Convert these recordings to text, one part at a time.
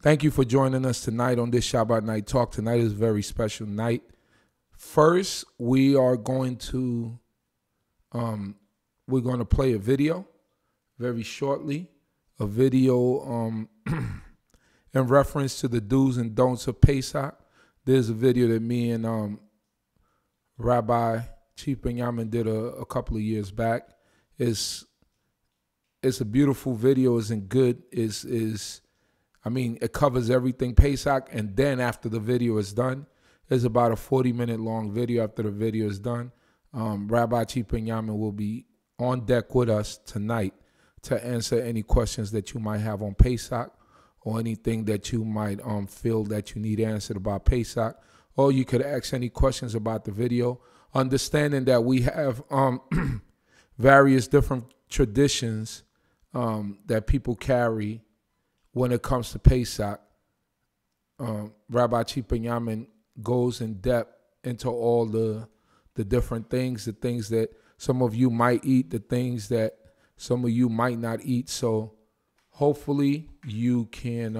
Thank you for joining us tonight on this Shabbat Night Talk. Tonight is a very special night. First, we are going to play a video very shortly. A video in reference to the do's and don'ts of Pesach. There's a video that me and Rabbi Chief Binyamin did a couple of years back. It's a beautiful video. Isn't good. It covers everything Pesach, and then after the video is done, it's about a 40-minute long video. After the video is done, Rabbi Chief Binyamin will be on deck with us tonight to answer any questions that you might have on Pesach or anything that you might feel that you need answered about Pesach. Or you could ask any questions about the video, understanding that we have various different traditions that people carry when it comes to Pesach. Rabbi Chief Binyamin goes in depth into all the different things, the things that some of you might eat, the things that some of you might not eat. So hopefully you can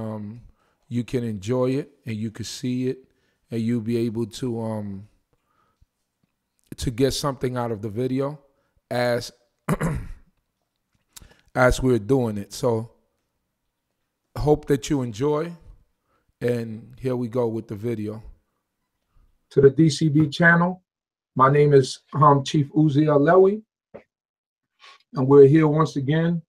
enjoy it and you can see it and you'll be able to get something out of the video as we're doing it. So hope that you enjoy, and here we go with the video. To the D.C.B channel, my name is Chief Uziel Lewy, and we're here once again.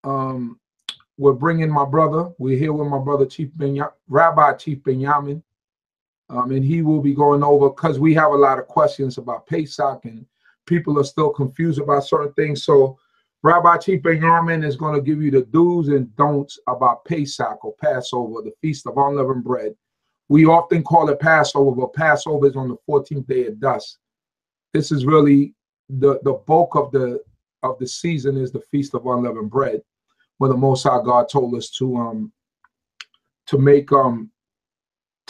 We're bringing my brother. We're here with my brother, Rabbi Chief Binyamin, and he will be going over, because we have a lot of questions about Pesach, and people are still confused about certain things. So Rabbi Chief Binyamin is going to give you the do's and don'ts about Pesach or Passover, the Feast of Unleavened Bread. We often call it Passover, but Passover is on the 14th day of dusk. This is really the bulk of the season is the Feast of Unleavened Bread, where the Most High God told us to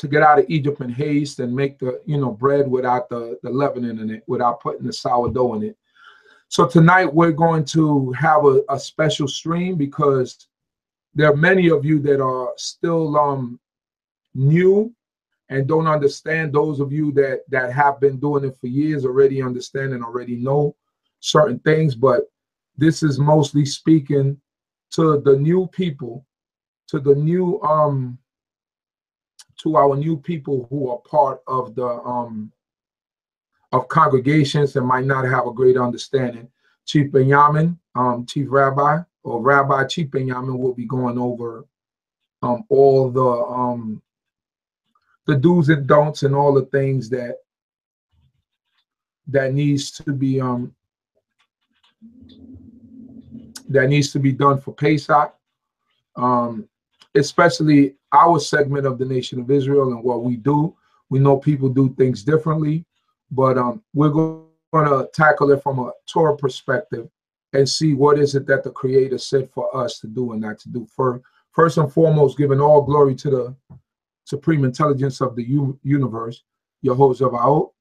get out of Egypt in haste and make the bread without the leavening in it, without putting the sourdough in it. So tonight we're going to have a special stream, because there are many of you that are still new and don't understand. Those of you that have been doing it for years already understand and already know certain things, but this is mostly speaking to the new people, to the new to our new people who are part of the of congregations and might not have a great understanding. Chief Binyamin, Chief Rabbi, or Rabbi Chief Binyamin will be going over all the do's and don'ts and all the things that needs to be done for Pesach, especially our segment of the nation of Israel and what we do. We know people do things differently, but we're going to tackle it from a Torah perspective and see what is it that the Creator said for us to do and not to do. First and foremost, giving all glory to the supreme intelligence of the universe, Yehovah,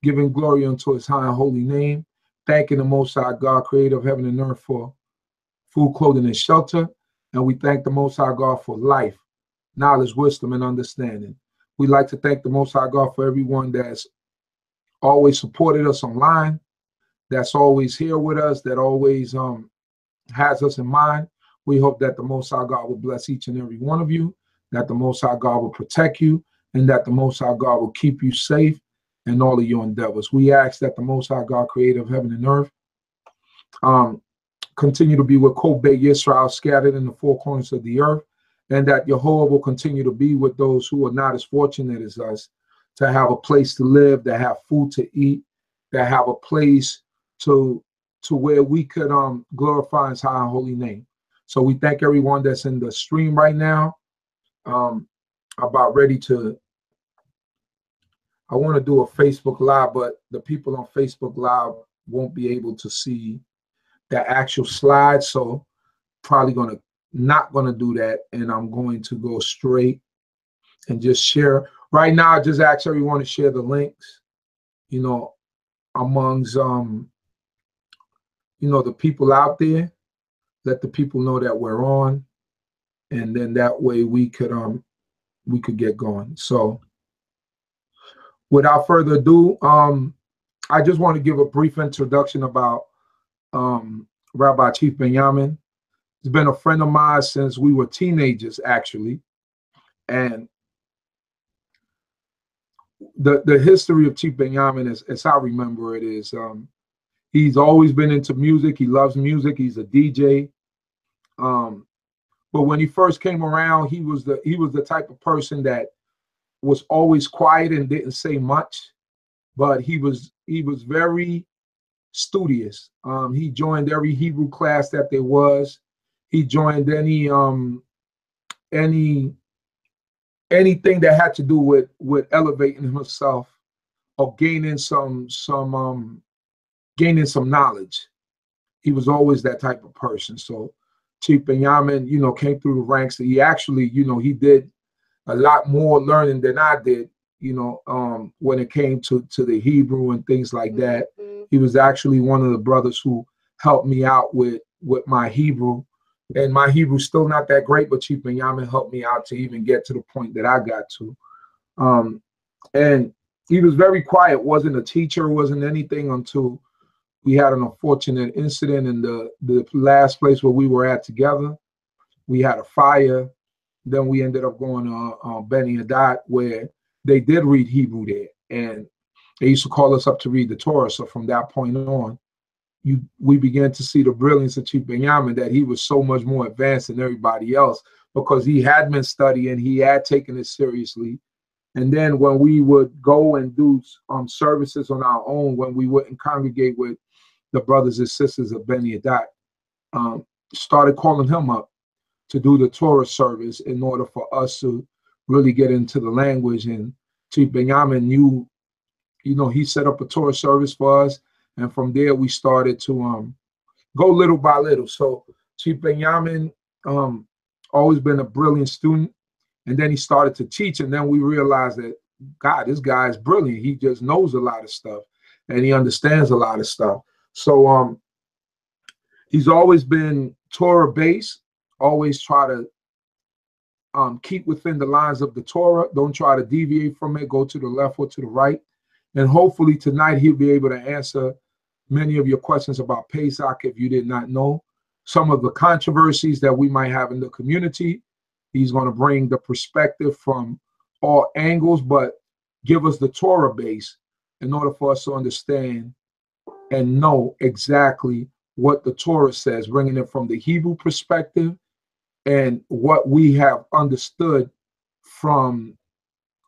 giving glory unto His high and holy name, thanking the Most High God, Creator of heaven and earth, for food, clothing, and shelter. And we thank the Most High God for life, knowledge, wisdom, and understanding. We'd like to thank the Most High God for everyone that's always supported us online, that's always here with us, that always has us in mind. We hope that the Most High God will bless each and every one of you, that the Most High God will protect you, and that the Most High God will keep you safe in all of your endeavors. We ask that the Most High God, Creator of heaven and earth, continue to be with Yisrael scattered in the four corners of the earth, and that Jehovah will continue to be with those who are not as fortunate as us, to have a place to live, to have food to eat, to have a place to where we could glorify His high and holy name. So we thank everyone that's in the stream right now. About ready to, I want to do a Facebook Live, but the people on Facebook Live won't be able to see the actual slide, so probably not gonna do that, and I'm going to go straight and just share. Right now, I just ask everyone to share the links, amongst the people out there. Let the people know that we're on. and then that way we could get going. So without further ado, I just want to give a brief introduction about Rabbi Chief Binyamin. He's been a friend of mine since we were teenagers, actually. And the history of Chief Binyamin, as I remember it, is he's always been into music. He loves music. He's a DJ. But when he first came around, he was the type of person that was always quiet and didn't say much, but he was very studious. He joined every Hebrew class that there was. He joined anything that had to do with elevating himself or gaining some knowledge. He was always that type of person. So Chief Binyamin, came through the ranks. He actually, he did a lot more learning than I did, when it came to the Hebrew and things like that. He was actually one of the brothers who helped me out with my Hebrew. And my Hebrew's still not that great, but Chief Binyamin helped me out to even get to the point that I got to. And he was very quiet, wasn't a teacher, wasn't anything until we had an unfortunate incident in the last place where we were at together. We had a fire. Then we ended up going to Binyamin, where they did read Hebrew there. And they used to call us up to read the Torah. So from that point on, we began to see the brilliance of Chief Binyamin, that he was so much more advanced than everybody else because he had been studying, he had taken it seriously. And then when we would go and do services on our own, when we wouldn't congregate with the brothers and sisters of Binyamin, started calling him up to do the Torah service in order for us to really get into the language. And Chief Binyamin knew, he set up a Torah service for us. And from there, we started to go little by little. So Chief Binyamin always been a brilliant student. And then he started to teach. And then we realized that, God, this guy is brilliant. He just knows a lot of stuff. And he understands a lot of stuff. So he's always been Torah-based. Always try to keep within the lines of the Torah. Don't try to deviate from it. Go to the left or to the right. And hopefully tonight he'll be able to answer many of your questions about Pesach if you did not know. Some of the controversies that we might have in the community. He's going to bring the perspective from all angles, but give us the Torah base in order for us to understand and know exactly what the Torah says, bringing it from the Hebrew perspective and what we have understood from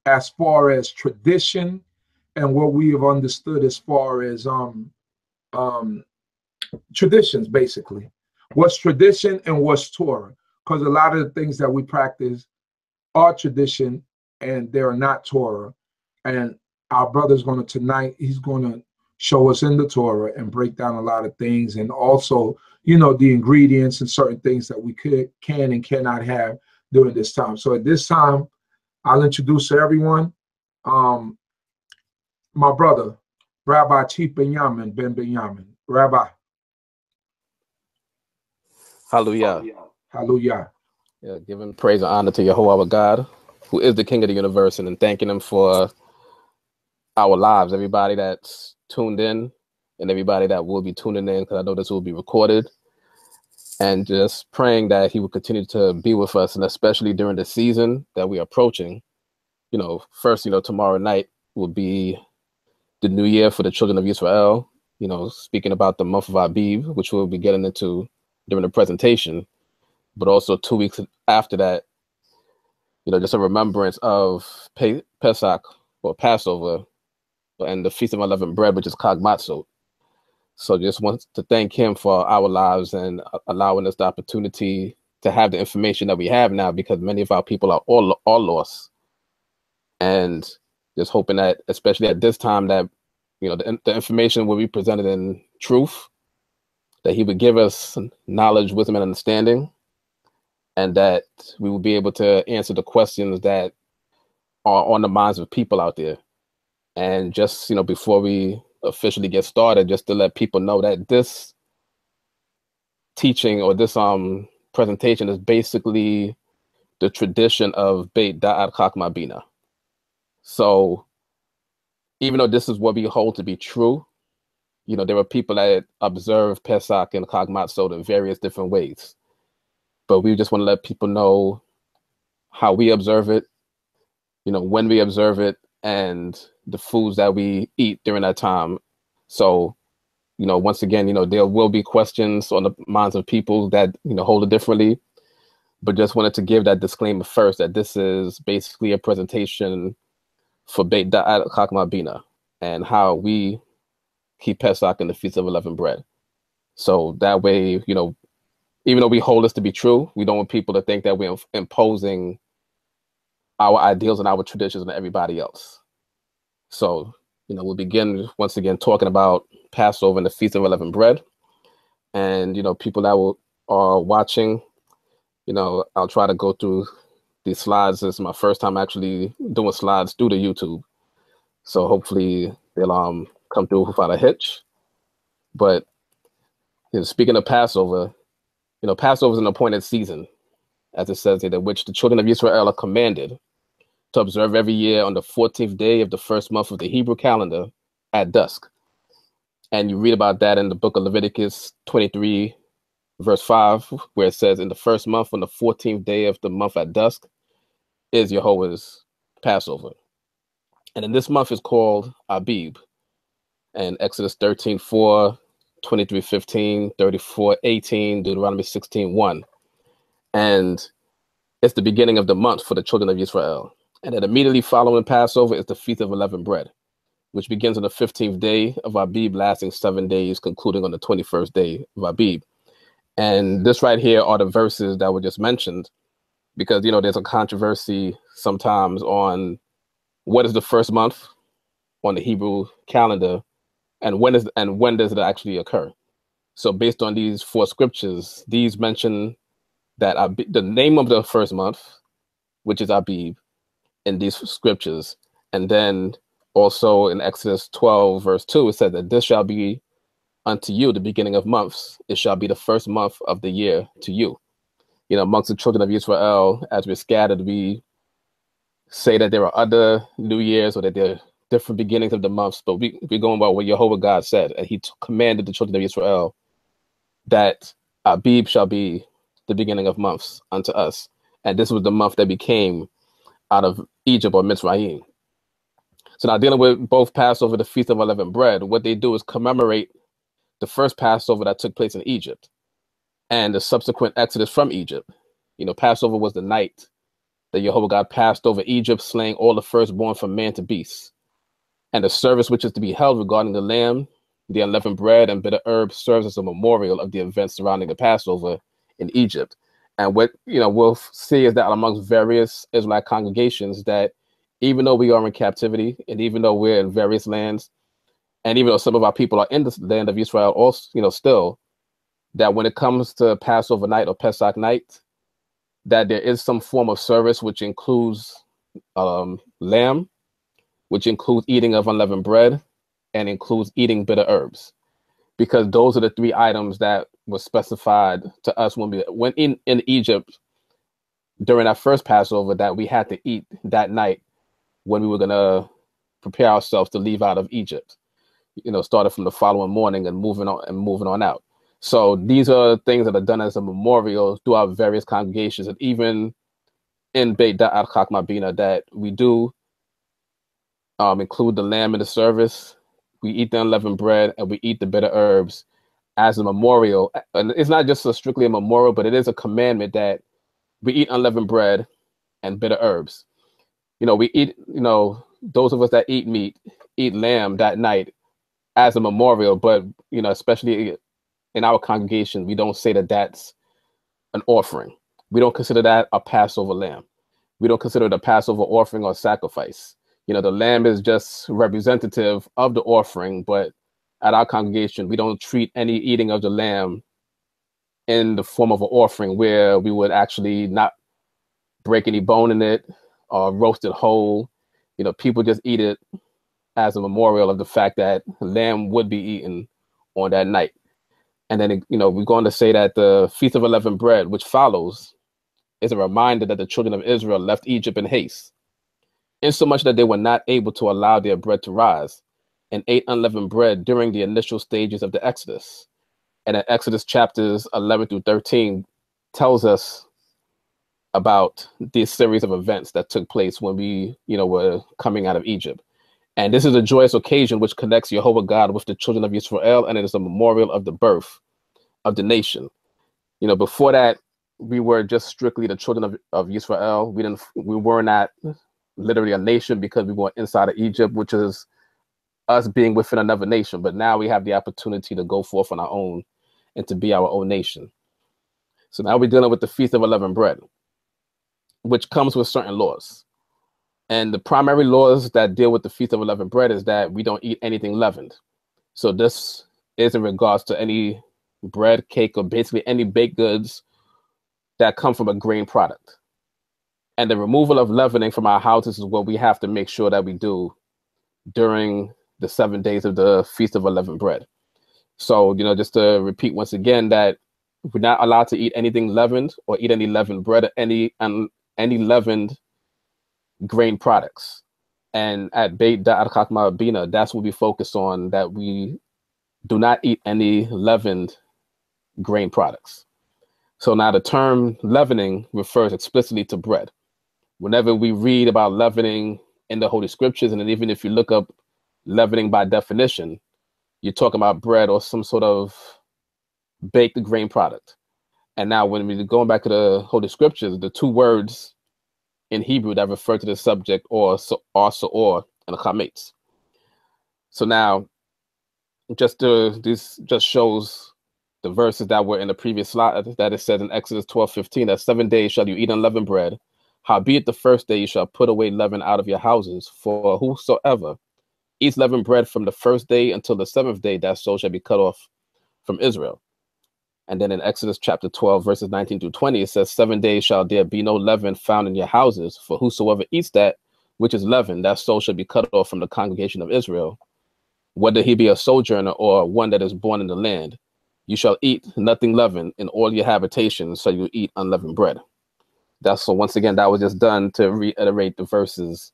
as far as tradition and what we have understood as far as traditions, basically. What's tradition and what's Torah? Because a lot of the things that we practice are tradition and they're not Torah. And our brother's going to tonight, he's going to show us in the Torah and break down a lot of things, and also, the ingredients and certain things that we can and cannot have during this time. So at this time, I'll introduce to everyone my brother, Rabbi Chief Binyamin ben Binyamin. Rabbi. Hallelujah. Hallelujah. Yeah, giving praise and honor to Yahuwah our God, who is the King of the universe, and thanking him for our lives, everybody that's tuned in and everybody that will be tuning in, because I know this will be recorded, and just praying that he will continue to be with us, and especially during the season that we are approaching. First, tomorrow night will be the new year for the children of Yisrael, speaking about the month of Abib, which we'll be getting into during the presentation, but also 2 weeks after that, just a remembrance of Pesach or Passover and the Feast of Unleavened Bread, which is CHOKMAH. So just want to thank him for our lives and allowing us the opportunity to have the information that we have now, because many of our people are all lost. And just hoping that, especially at this time, that the information will be presented in truth, that he would give us knowledge, wisdom, and understanding, and that we will be able to answer the questions that are on the minds of people out there. And just, before we officially get started, just to let people know that this teaching or this presentation is basically the tradition of Beit Da'at CHOKMAH BINAH. So even though this is what we hold to be true, you know, there are people that observe Pesach and CHOKMAH Sota in various different ways. But we just want to let people know how we observe it, you know, when we observe it, and the foods that we eat during that time. So, you know, once again, you know, there will be questions on the minds of people that, you know, hold it differently. But just wanted to give that disclaimer first, that this is basically a presentation for Beit Da'at CHOKMAH BINAH and how we keep Pesach and the Feast of Unleavened Bread. So that way, you know, even though we hold this to be true, we don't want people to think that we're imposing our ideals and our traditions on everybody else. So, you know, we'll begin once again talking about Passover and the Feast of Unleavened Bread. And, you know, people that are watching, you know, I'll try to go through these slides. This is my first time actually doing slides through the YouTube. So hopefully they'll come through without a hitch. But, you know, speaking of Passover, you know, Passover is an appointed season, as it says here, that which the children of Yisrael are commanded to observe every year on the 14th day of the first month of the Hebrew calendar at dusk. And you read about that in the book of Leviticus 23, verse 5, where it says, in the first month, on the 14th day of the month at dusk, is Jehovah's Passover. And then this month is called Abib. And Exodus 13:4, 23:15, 34:18, Deuteronomy 16:1. And it's the beginning of the month for the children of Israel. And then immediately following Passover is the Feast of Unleavened Bread, which begins on the 15th day of Abib, lasting 7 days, concluding on the 21st day of Abib. And this right here are the verses that were just mentioned, because, you know, there's a controversy sometimes on what is the first month on the Hebrew calendar, and when does it actually occur. So based on these 4 scriptures, these mention that the name of the first month, which is Abib, in these scriptures. And then also in Exodus 12, verse 2, it says that this shall be unto you the beginning of months. It shall be the first month of the year to you. You know, amongst the children of Israel, as we're scattered, we say that there are other New Years or that there are different beginnings of the months, but we're going by what Jehovah God said. And he commanded the children of Israel that Abib shall be the beginning of months unto us. And this was the month that became out of Egypt, or Mitzrayim. So now, dealing with both Passover, the Feast of Unleavened Bread, what they do is commemorate the first Passover that took place in Egypt and the subsequent exodus from Egypt. You know, Passover was the night that Jehovah God passed over Egypt, slaying all the firstborn from man to beast. And the service which is to be held regarding the lamb, the unleavened bread, and bitter herbs serves as a memorial of the events surrounding the Passover in Egypt. And what, you know, we'll see is that amongst various Israelite congregations, that even though we are in captivity, and even though we're in various lands, and even though some of our people are in the land of Israel, also, you know, still, that when it comes to Passover night or Pesach night, that there is some form of service which includes lamb, which includes eating of unleavened bread, and includes eating bitter herbs, because those are the 3 items that were specified to us when we went in Egypt during our first Passover, that we had to eat that night when we were going to prepare ourselves to leave out of Egypt. You know, started from the following morning and moving on out. So these are things that are done as a memorial throughout various congregations, and even in Beit Da'at CHOKMAH BINAH, that we do include the lamb in the service. We eat the unleavened bread and we eat the bitter herbs as a memorial. And it's not just strictly a memorial, but it is a commandment that we eat unleavened bread and bitter herbs. You know, we eat, you know, those of us that eat meat, eat lamb that night as a memorial. But, you know, especially in our congregation, we don't say that that's an offering. We don't consider that a Passover lamb. We don't consider it a Passover offering or sacrifice. You know, the lamb is just representative of the offering, but at our congregation, we don't treat any eating of the lamb in the form of an offering, where we would actually not break any bone in it or roast it whole. You know, people just eat it as a memorial of the fact that lamb would be eaten on that night. And then, you know, we're going to say that the Feast of Unleavened Bread, which follows is a reminder that the children of Israel left Egypt in haste, insomuch that they were not able to allow their bread to rise, and ate unleavened bread during the initial stages of the Exodus. And in Exodus chapters 11 through 13 tells us about this series of events that took place when we, were coming out of Egypt. And this is a joyous occasion which connects Jehovah God with the children of Israel, and it is a memorial of the birth of the nation. Before that, we were just strictly the children of Israel. We were not literally a nation because we were inside of Egypt, which is us being within another nation. But now we have the opportunity to go forth on our own and to be our own nation. So now we're dealing with the Feast of Unleavened Bread, which comes with certain laws. And the primary laws that deal with the Feast of Unleavened Bread is that we don't eat anything leavened. So this is in regards to any bread, cake, or basically any baked goods that come from a grain product. And the removal of leavening from our houses is what we have to make sure that we do during the 7 days of the Feast of Unleavened Bread. So, just to repeat once again that we're not allowed to eat anything leavened or eat any leavened bread or any leavened grain products. And at CHOKMAH BINAH, that's what we focus on, that we do not eat any leavened grain products. So now the term leavening refers explicitly to bread. Whenever we read about leavening in the Holy Scriptures, and even if you look up leavening by definition, you're talking about bread or some sort of baked grain product. And now when we're going back to the Holy Scriptures, the two words in Hebrew that refer to the subject are sa'or and chametz. So now, this just shows the verses that were in the previous slide, that it says in Exodus 12:15, that 7 days shall you eat unleavened bread. Howbeit the first day you shall put away leaven out of your houses, for whosoever eats leavened bread from the first day until the seventh day, that soul shall be cut off from Israel. And then in Exodus chapter 12, verses 19 through 20, it says, 7 days shall there be no leaven found in your houses, for whosoever eats that which is leavened, that soul shall be cut off from the congregation of Israel, whether he be a sojourner or one that is born in the land. You shall eat nothing leavened in all your habitations, so you eat unleavened bread. So once again, that was just done to reiterate the verses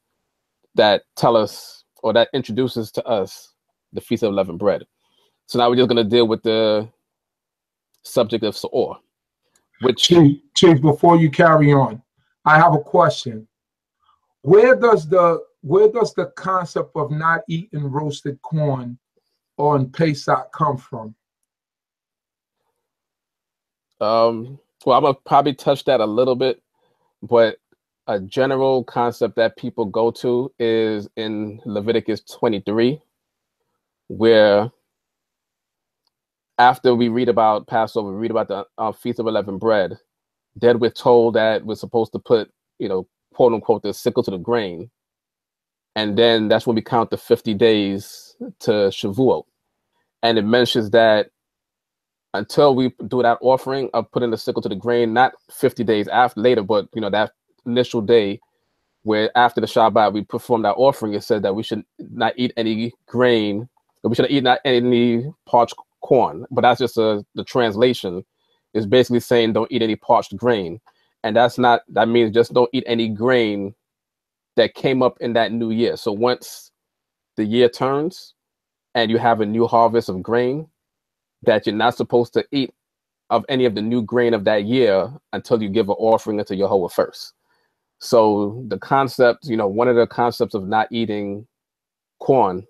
that tell us, or that introduces to us, the Feast of Unleavened Bread. So now we're just going to deal with the subject of Sa'or, which... Chief, before you carry on, I have a question. Where does the concept of not eating roasted corn on Pesach come from? Well, I'm going to probably touch that a little bit, but a general concept that people go to is in Leviticus 23, where after we read about Passover, we read about the Feast of Unleavened Bread, then we're told that we're supposed to put, quote unquote, the sickle to the grain. And then that's when we count the 50 days to Shavuot. And it mentions that until we do that offering of putting the sickle to the grain, not 50 days later, but that initial day where after the Shabbat we perform that offering, it said that we should not eat any grain, or we should eat not any parched corn. But that's just the translation is basically saying don't eat any parched grain. And that means just don't eat any grain that came up in that new year. So once the year turns and you have a new harvest of grain, that you're not supposed to eat of any of the new grain of that year until you give an offering unto Jehovah first. So the concept, one of the concepts of not eating corn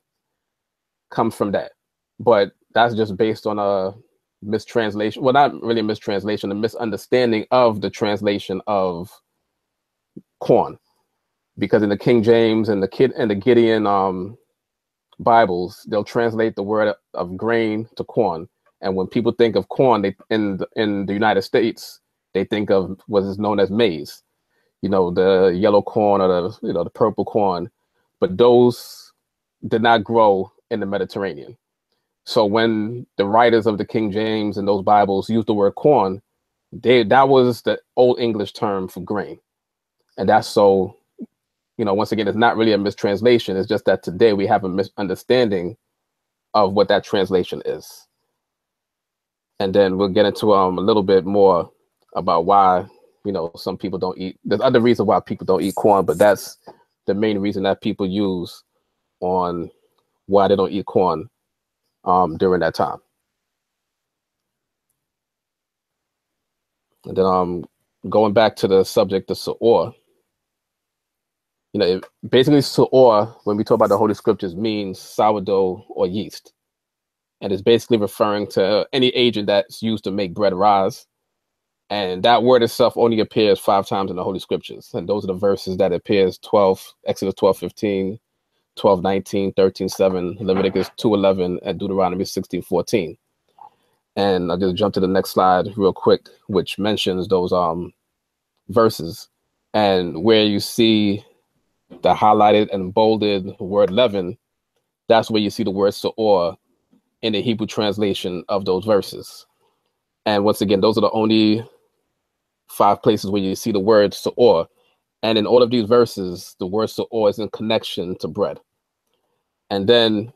comes from that. But that's just based on a mistranslation. Well, not really a mistranslation, a misunderstanding of the translation of corn. Because in the King James and the Gideon Bibles, they'll translate the word of grain to corn. And when people think of corn, in the United States, they think of what is known as maize, the yellow corn or the purple corn. But those did not grow in the Mediterranean. So when the writers of the King James and those Bibles used the word corn, that was the Old English term for grain. And that's so, once again, it's not really a mistranslation. It's just that today we have a misunderstanding of what that translation is. And then we'll get into a little bit more about why you know, some people don't eat. There's other reasons why people don't eat corn, but that's the main reason that people use on why they don't eat corn during that time. And then going back to the subject of Se'or, you know, basically Se'or, when we talk about the Holy Scriptures, means sourdough or yeast. And it's basically referring to any agent that's used to make bread rise. And that word itself only appears 5 times in the Holy Scriptures. And those are the verses that appears Exodus 12:15, 12:19, 13:7, Leviticus 2:11, and Deuteronomy 16:14. And I'll just jump to the next slide real quick, which mentions those verses. And where you see the highlighted and bolded word leaven, that's where you see the word Se'or in the Hebrew translation of those verses. And once again, those are the only 5 places where you see the word Se'or. And in all of these verses, the word Se'or is in connection to bread. And then,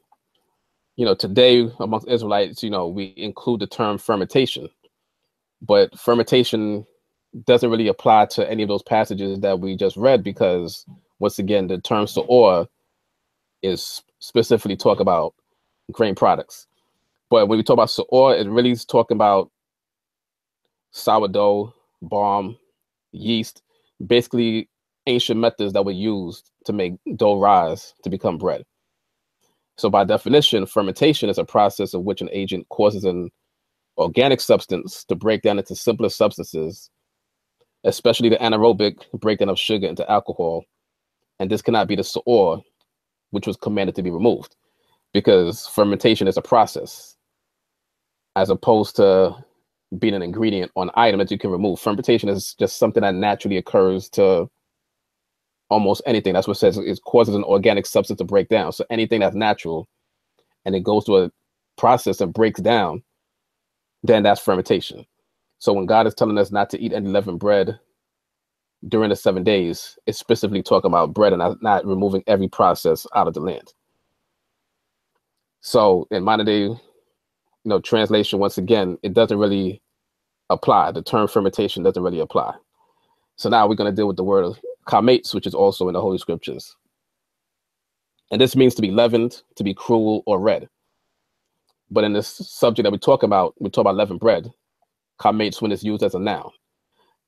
you know, today amongst Israelites, you know, we include the term fermentation, but fermentation doesn't really apply to any of those passages that we just read, because once again, the term Se'or is specifically talk about grain products. But when we talk about Se'or, it really is talking about sourdough, barm, yeast, basically ancient methods that were used to make dough rise to become bread. So by definition, fermentation is a process of which an agent causes an organic substance to break down into simpler substances, especially the anaerobic breakdown of sugar into alcohol. And this cannot be the Se'or, which was commanded to be removed, because fermentation is a process as opposed to being an ingredient or an item that you can remove. Fermentation is just something that naturally occurs to almost anything. That's what it says. It causes an organic substance to break down. So anything that's natural and it goes through a process and breaks down, then that's fermentation. So when God is telling us not to eat any leavened bread during the 7 days, it's specifically talking about bread and not removing every process out of the land. So in modern day, you know, translation, once again, it doesn't really apply. The term fermentation doesn't really apply. So now we're going to deal with the word chametz, which is also in the Holy Scriptures. And this means to be leavened, to be cruel or red. But in this subject that we talk about leavened bread, chametz, when it's used as a noun.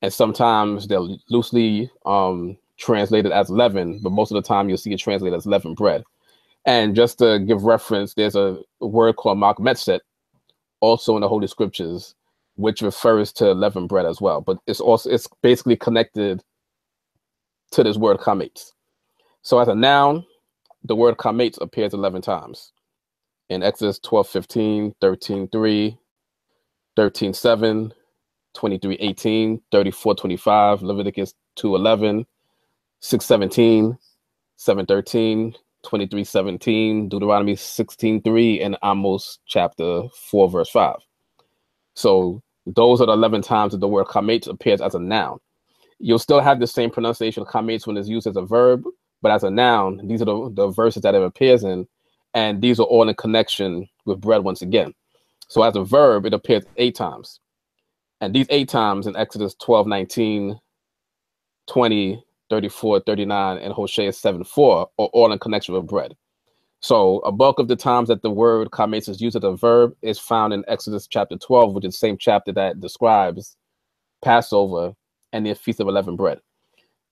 And sometimes they're loosely translated as leaven, but most of the time you'll see it translated as leavened bread. And just to give reference, there's a word called makmetzet, also in the Holy Scriptures, which refers to leavened bread as well. But it's basically connected to this word chametz. So as a noun, the word chametz appears 11 times. In Exodus 12:15, 13:3, 13:7, 23:18, 34:25, Leviticus 2:11, 6:17, 7:13, 23:17, Deuteronomy 16:3, and Amos chapter 4, verse 5. So those are the 11 times that the word chametz appears as a noun. You'll still have the same pronunciation of chametz when it's used as a verb, but as a noun, these are the verses that it appears in, and these are all in connection with bread once again. So as a verb, it appears 8 times. And these 8 times in Exodus 12:19, 20, 34, 39, and Hosea 7:4 are all in connection with bread. So a bulk of the times that the word chametz is used as a verb is found in Exodus chapter 12, which is the same chapter that describes Passover and the Feast of Unleavened Bread.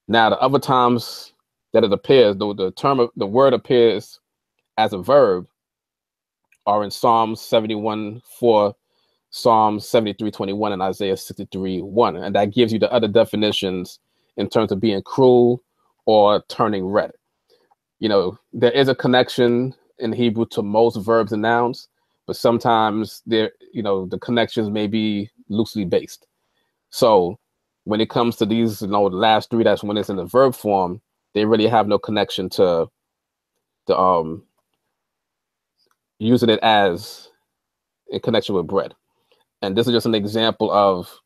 Now, the other times that it appears, the word appears as a verb, are in Psalms 71:4, Psalms 73:21, and Isaiah 63:1. And that gives you the other definitions in terms of being cruel or turning red. You know, there is a connection in Hebrew to most verbs and nouns, but sometimes the connections may be loosely based. So when it comes to these, the last 3, that's when it's in the verb form, they really have no connection to the using it as in connection with bread. And this is just an example of,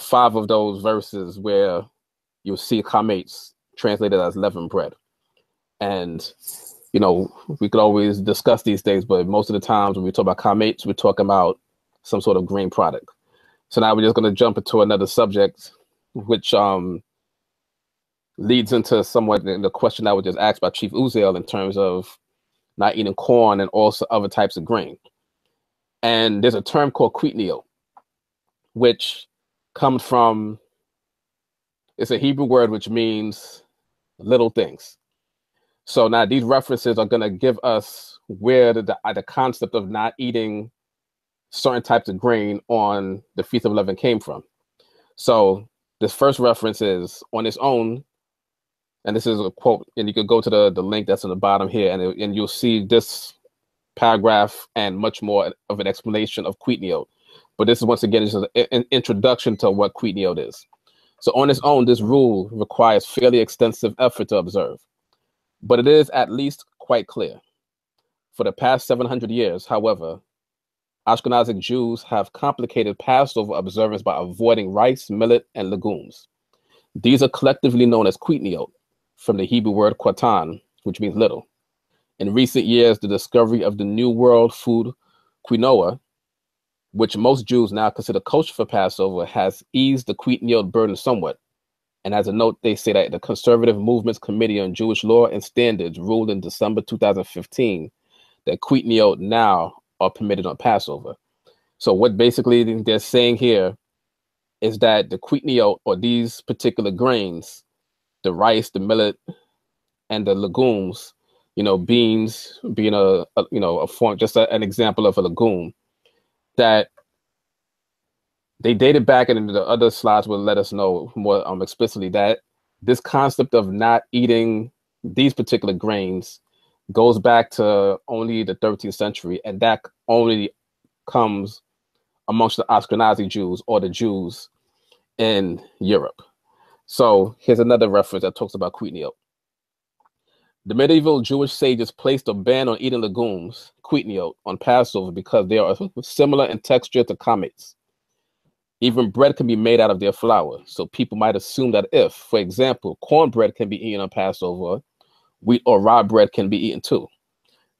5 of those verses where you'll see chametz translated as leavened bread. And, we could always discuss these things, but most of the times when we talk about chametz, we're talking about some sort of grain product. So now we're just going to jump into another subject, which leads into somewhat the question that was just asked by Chief Uziel in terms of not eating corn and also other types of grain. And there's a term called quitniot, which comes from, it's a Hebrew word which means little things. So now these references are going to give us where the concept of not eating certain types of grain on the Feast of Leavened came from. So this first reference is on its own, and this is a quote, and you can go to the link that's on the bottom here, and you'll see this paragraph and much more of an explanation of quitniot. But this is, once again, just an introduction to what quitniot is. So on its own, this rule requires fairly extensive effort to observe, but it is at least quite clear. For the past 700 years, however, Ashkenazic Jews have complicated Passover observance by avoiding rice, millet, and legumes. These are collectively known as quitniot, from the Hebrew word quatan, which means little. In recent years, the discovery of the New World food quinoa, which most Jews now consider kosher for Passover, has eased the quitniot burden somewhat. And as a note, they say that the Conservative Movement's Committee on Jewish Law and Standards ruled in December 2015 that quitniot now are permitted on Passover. So what basically they're saying here is that the quitniot, or these particular grains, the rice, the millet, and the legumes, beans being a form, just an example of a legume, that they dated back, and the other slides will let us know more explicitly that this concept of not eating these particular grains goes back to only the 13th century, and that only comes amongst the Ashkenazi Jews, or the Jews in Europe. So here's another reference that talks about quitniot. The medieval Jewish sages placed a ban on eating legumes, quitniot, on Passover because they are similar in texture to chametz. Even bread can be made out of their flour, so people might assume that if, for example, cornbread can be eaten on Passover, wheat or rye bread can be eaten too.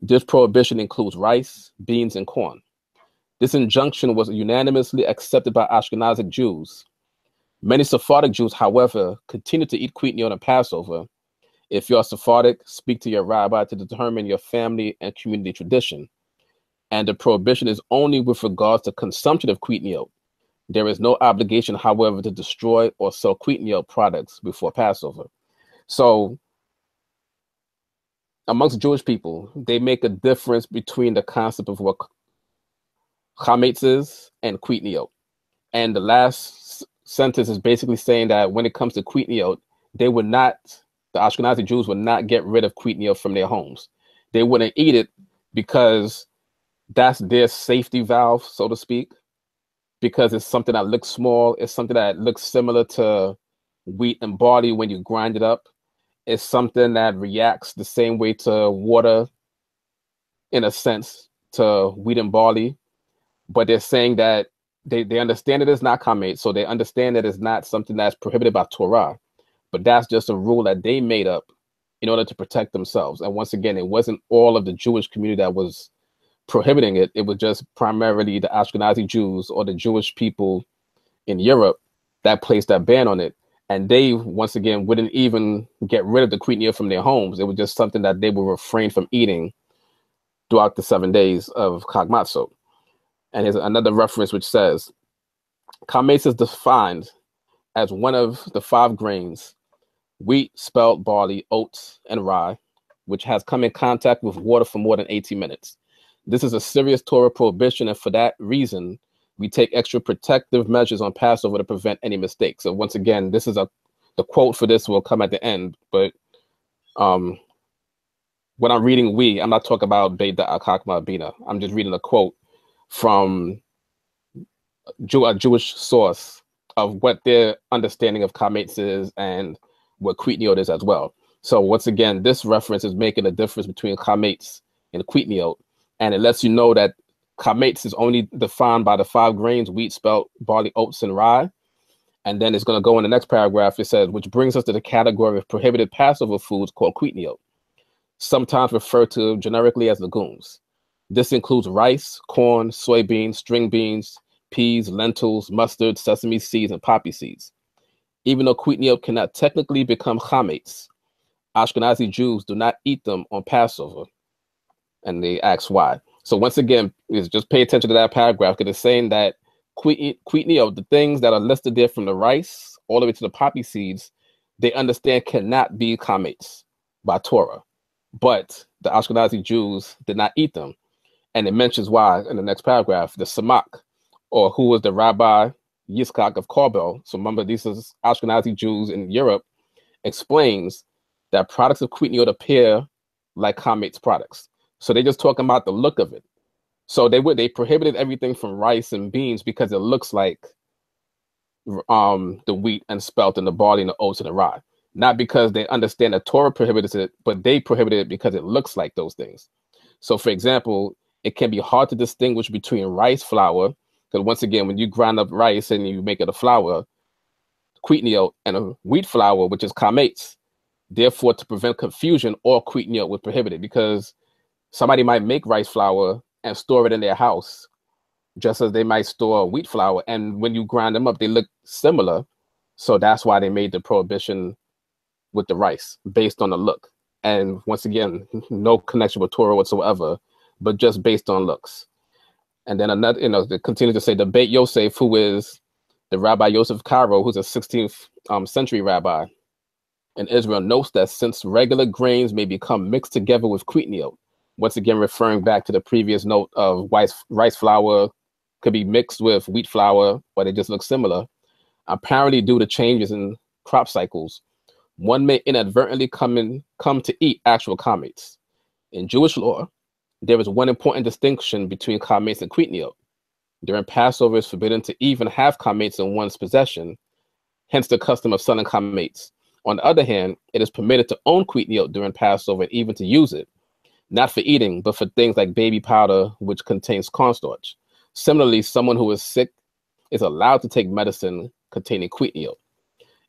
This prohibition includes rice, beans, and corn. This injunction was unanimously accepted by Ashkenazic Jews. Many Sephardic Jews, however, continue to eat quitniot on Passover. If you're Sephardic, speak to your rabbi to determine your family and community tradition. And the prohibition is only with regards to consumption of quitniot. There is no obligation, however, to destroy or sell quitniot products before Passover. So amongst Jewish people, they make a difference between the concept of what chametz is and quitniot. And the last sentence is basically saying that when it comes to quitniot, the Ashkenazi Jews would not get rid of quitniot from their homes. They wouldn't eat it because that's their safety valve, so to speak, because it's something that looks small. It's something that looks similar to wheat and barley when you grind it up. It's something that reacts the same way to water, in a sense, to wheat and barley. But they're saying that they understand that it's not chametz, so they understand that it's not something that's prohibited by Torah. But that's just a rule that they made up in order to protect themselves. And once again, it wasn't all of the Jewish community that was prohibiting it. It was just primarily the Ashkenazi Jews, or the Jewish people in Europe, that placed that ban on it. And they, once again, wouldn't even get rid of the quitniot from their homes. It was just something that they would refrain from eating throughout the 7 days of CHOKMAH. And here's another reference which says, chametz is defined as one of the 5 grains, wheat, spelt, barley, oats, and rye, which has come in contact with water for more than 18 minutes. This is a serious Torah prohibition, and for that reason, we take extra protective measures on Passover to prevent any mistakes. So once again, this is the quote for this will come at the end, but when I'm reading I'm not talking about CHOKMAH BINAH. I'm just reading a quote from a Jewish source of what their understanding of chametz is and what quitniot is as well. So once again, this reference is making a difference between chametz and quitniot, and it lets you know that chametz is only defined by the 5 grains, wheat, spelt, barley, oats, and rye. And then it's going to go in the next paragraph. It says, which brings us to the category of prohibited Passover foods called quitniot, sometimes referred to generically as legumes. This includes rice, corn, soybeans, string beans, peas, lentils, mustard, sesame seeds, and poppy seeds. Even though quitniot cannot technically become chametz, Ashkenazi Jews do not eat them on Passover. And they ask why. So once again, is just pay attention to that paragraph, because it's saying that quitniot, the things that are listed there from the rice all the way to the poppy seeds, they understand cannot be chametz by Torah. But the Ashkenazi Jews did not eat them. And it mentions why in the next paragraph. The Samak, or who was the Rabbi Yitzchak of Korbel, so remember these are Ashkenazi Jews in Europe, explains that products of quitniot appear like chametz products. So they're just talking about the look of it. So they prohibited everything from rice and beans because it looks like the wheat and spelt and the barley and the oats and the rye. Not because they understand that Torah prohibits it, but they prohibited it because it looks like those things. So for example, it can be hard to distinguish between rice flour, because once again, when you grind up rice and you make it a flour, quitniot, and a wheat flour, which is chametz. Therefore, to prevent confusion, all quitniot was prohibited, because somebody might make rice flour and store it in their house, just as they might store wheat flour. And when you grind them up, they look similar. So that's why they made the prohibition with the rice based on the look. And once again, no connection with Torah whatsoever, but just based on looks. And then another, they continue to say the Beit Yosef, who is the Rabbi Yosef Cairo, who's a 16th century rabbi in Israel, notes that since regular grains may become mixed together with quitniot, once again referring back to the previous note of rice flour could be mixed with wheat flour, but they just look similar. Apparently, due to changes in crop cycles, one may inadvertently come to eat actual chametz. In Jewish law, there is one important distinction between chametz and quitniot. During Passover, it's forbidden to even have chametz in one's possession, hence the custom of selling chametz. On the other hand, it is permitted to own quitniot during Passover and even to use it, not for eating, but for things like baby powder, which contains cornstarch. Similarly, someone who is sick is allowed to take medicine containing quitniot.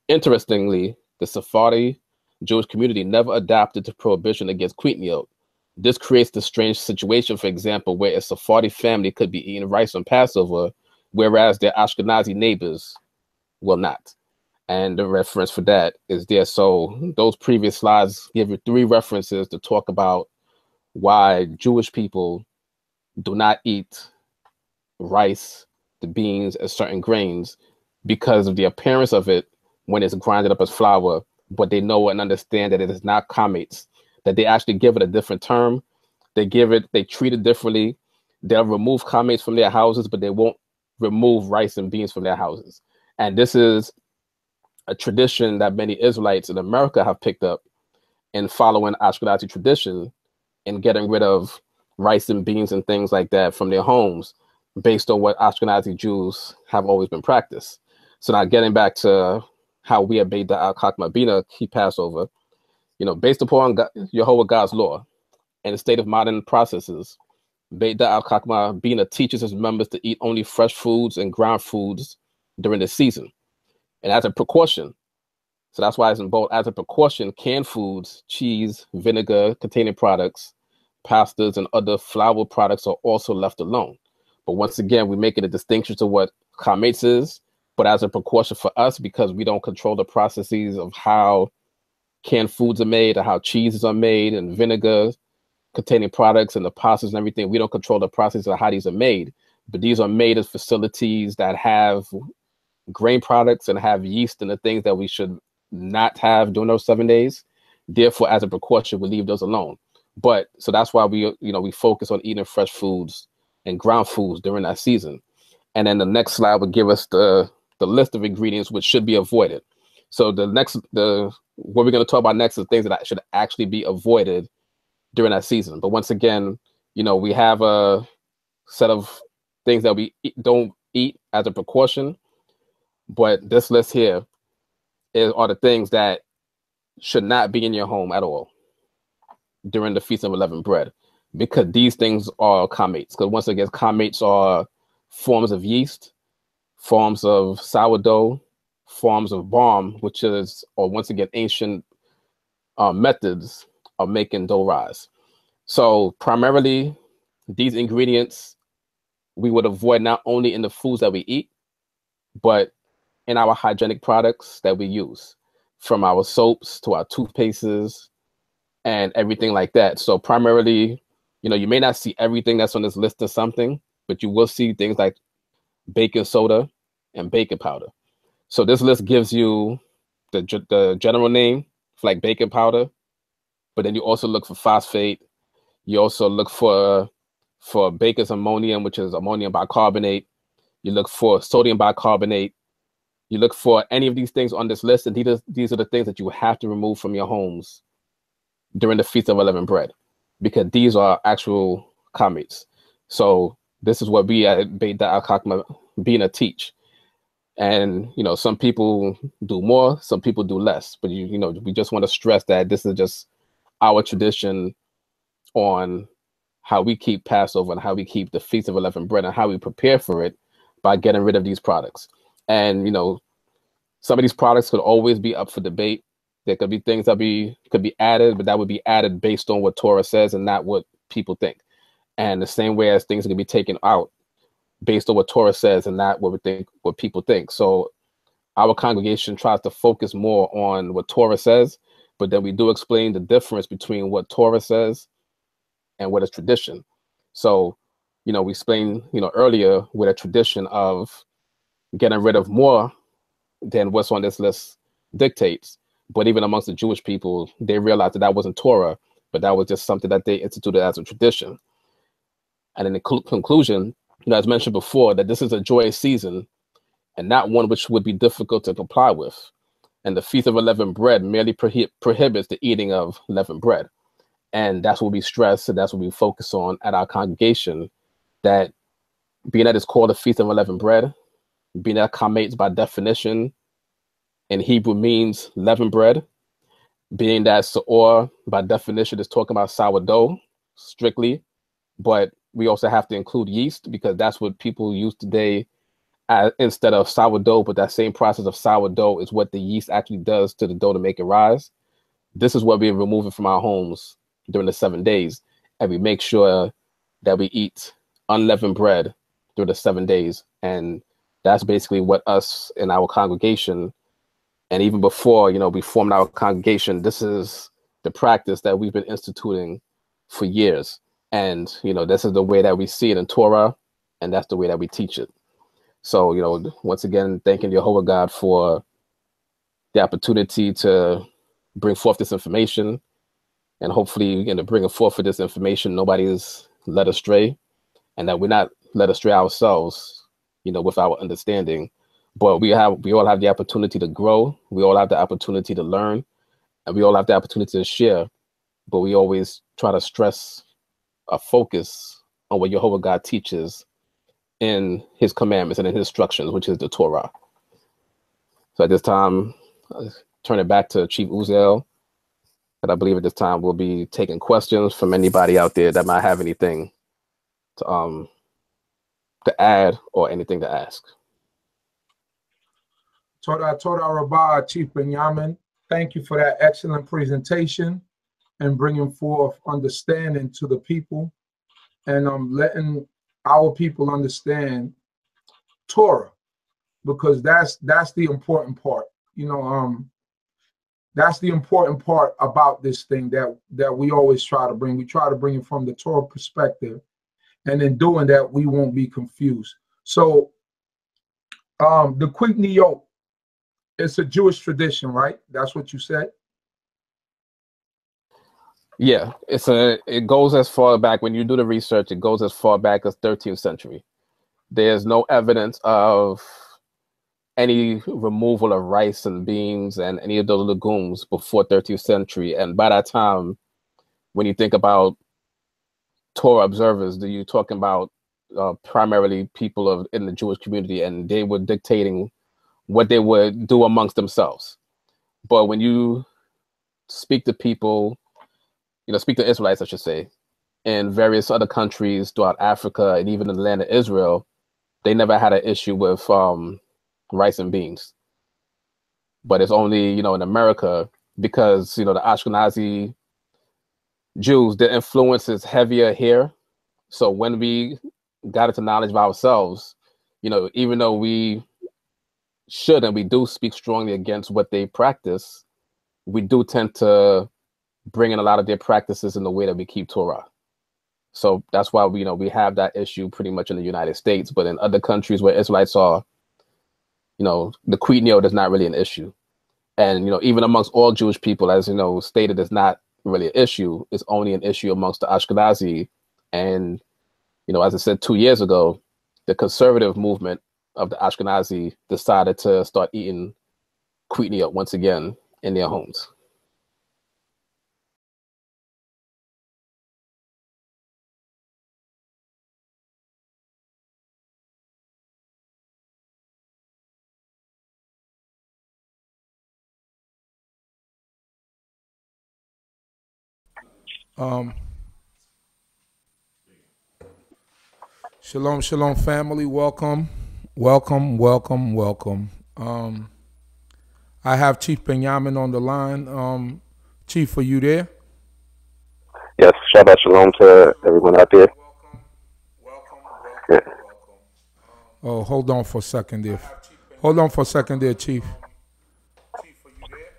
Interestingly, the Sephardi Jewish community never adopted the prohibition against quitniot. This creates the strange situation, for example, where a Sephardi family could be eating rice on Passover, whereas their Ashkenazi neighbors will not. And the reference for that is there. So those previous slides give you 3 references to talk about why Jewish people do not eat rice, the beans, and certain grains because of the appearance of it when it's grinded up as flour, but they know and understand that it is not chametz, that they actually give it a different term. They treat it differently. They'll remove chametz from their houses, but they won't remove rice and beans from their houses. And this is a tradition that many Israelites in America have picked up in following Ashkenazi tradition and getting rid of rice and beans and things like that from their homes based on what Ashkenazi Jews have always been practiced. So now getting back to how we at CHOKMAH BINAH keep Passover, based upon Yehovah God's law and the state of modern processes, CHOKMAH BINAH teaches his members to eat only fresh foods and ground foods during the season. And as a precaution, so that's why it's in bold, as a precaution, canned foods, cheese, vinegar containing products, pastas, and other flour products are also left alone. But once again, we're making a distinction to what chametz is, but as a precaution for us, because we don't control the processes of how canned foods are made or how cheeses are made and vinegar containing products and the pastas and everything. We don't control the process of how these are made, but these are made at facilities that have grain products and have yeast and the things that we should not have during those 7 days. Therefore, as a precaution, we leave those alone. But so that's why we focus on eating fresh foods and ground foods during that season. And then the next slide would give us the list of ingredients which should be avoided. So what we're going to talk about next is things that should actually be avoided during that season. But once again, we have a set of things that we don't eat as a precaution. But this list here are the things that should not be in your home at all during the Feast of Unleavened Bread, because these things are chametz. Because once again, chametz are forms of yeast, forms of sourdough, forms of balm, which is, or once again, ancient methods of making dough rise. So primarily, these ingredients we would avoid not only in the foods that we eat, but in our hygienic products that we use, from our soaps to our toothpastes and everything like that. So primarily, you know, you may not see everything that's on this list of something, but you will see things like baking soda and baking powder. So this list gives you the general name for like baking powder, but then you also look for phosphate. You also look for baker's ammonium, which is ammonium bicarbonate. You look for sodium bicarbonate. You look for any of these things on this list, and these are the things that you have to remove from your homes during the Feast of Unleavened Bread, because these are actual commets. So this is what we at CHOKMAH BINAH teach. And, you know, some people do more, some people do less, but you know, we just want to stress that this is just our tradition on how we keep Passover and how we keep the Feast of Unleavened Bread and how we prepare for it by getting rid of these products. And, you know, some of these products could always be up for debate. There could be things that could be added, but that would be added based on what Torah says and not what people think. And the same way as things can be taken out based on what Torah says and not what people think. So our congregation tries to focus more on what Torah says, but then we do explain the difference between what Torah says and what is tradition. So, you know, we explained, you know, earlier with a tradition of getting rid of more than what's on this list dictates. But even amongst the Jewish people, they realized that that wasn't Torah, but that was just something that they instituted as a tradition. And in the conclusion, you know, as mentioned before, that this is a joyous season and not one which would be difficult to comply with. And the Feast of Unleavened Bread merely prohibits the eating of leavened bread. And that's what we stress, and that's what we focus on at our congregation, that being that it's called the Feast of Unleavened Bread, being that kamates by definition in Hebrew means leavened bread, being that Seor by definition is talking about sourdough strictly, but we also have to include yeast because that's what people use today instead of sourdough, but that same process of sourdough is what the yeast actually does to the dough to make it rise. This is what we're removing from our homes during the 7 days, and we make sure that we eat unleavened bread through the 7 days. And that's basically what us in our congregation, and even before, you know, we formed our congregation, this is the practice that we've been instituting for years. And, you know, this is the way that we see it in Torah, and that's the way that we teach it. So, you know, once again, thanking Jehovah God for the opportunity to bring forth this information. And hopefully, you know, bringing forth for this information, nobody is led astray, and that we're not led astray ourselves, you know, with our understanding. But we all have the opportunity to grow. We all have the opportunity to learn, and we all have the opportunity to share. But we always try to stress a focus on what Jehovah God teaches in his commandments and in his instructions, which is the Torah. So at this time, I'll turn it back to Chief Uziel. And I believe at this time we'll be taking questions from anybody out there that might have anything to add or anything to ask. Torah Rabbi, Chief Binyamin, thank you for that excellent presentation and bringing forth understanding to the people, and letting our people understand Torah, because that's the important part. You know, that's the important part about this thing that we always try to bring. We try to bring it from the Torah perspective, and in doing that, we won't be confused. So, the CHOKMAH, it's a Jewish tradition, right? That's what you said. Yeah, it goes as far back, when you do the research, it goes as far back as 13th century. There's no evidence of any removal of rice and beans and any of those legumes before 13th century. And by that time, when you think about Torah observers, you're talking about primarily people in the Jewish community, and they were dictating what they would do amongst themselves. But when you speak to people, you know, speak to Israelites, I should say, in various other countries throughout Africa and even in the land of Israel, they never had an issue with rice and beans. But it's only, you know, in America, because, you know, the Ashkenazi Jews, their influence is heavier here. So when we got into knowledge of ourselves, you know, even though we should, and we do speak strongly against what they practice, we do tend to bring in a lot of their practices in the way that we keep Torah. So that's why we, we have that issue pretty much in the United States, but in other countries where Israelites are, the quitniot is not really an issue. And, even amongst all Jewish people, as stated, is not really an issue. It's only an issue amongst the Ashkenazi. And, as I said 2 years ago, the conservative movement of the Ashkenazi decided to start eating quitniot once again in their homes. Shalom, shalom, family. Welcome, welcome, welcome, welcome. I have Chief Binyamin on the line. Chief, are you there? Yes, Shabbat Shalom to everyone out there. Welcome. Oh, hold on for a second there. Hold on for a second there, Chief. Chief, are you there?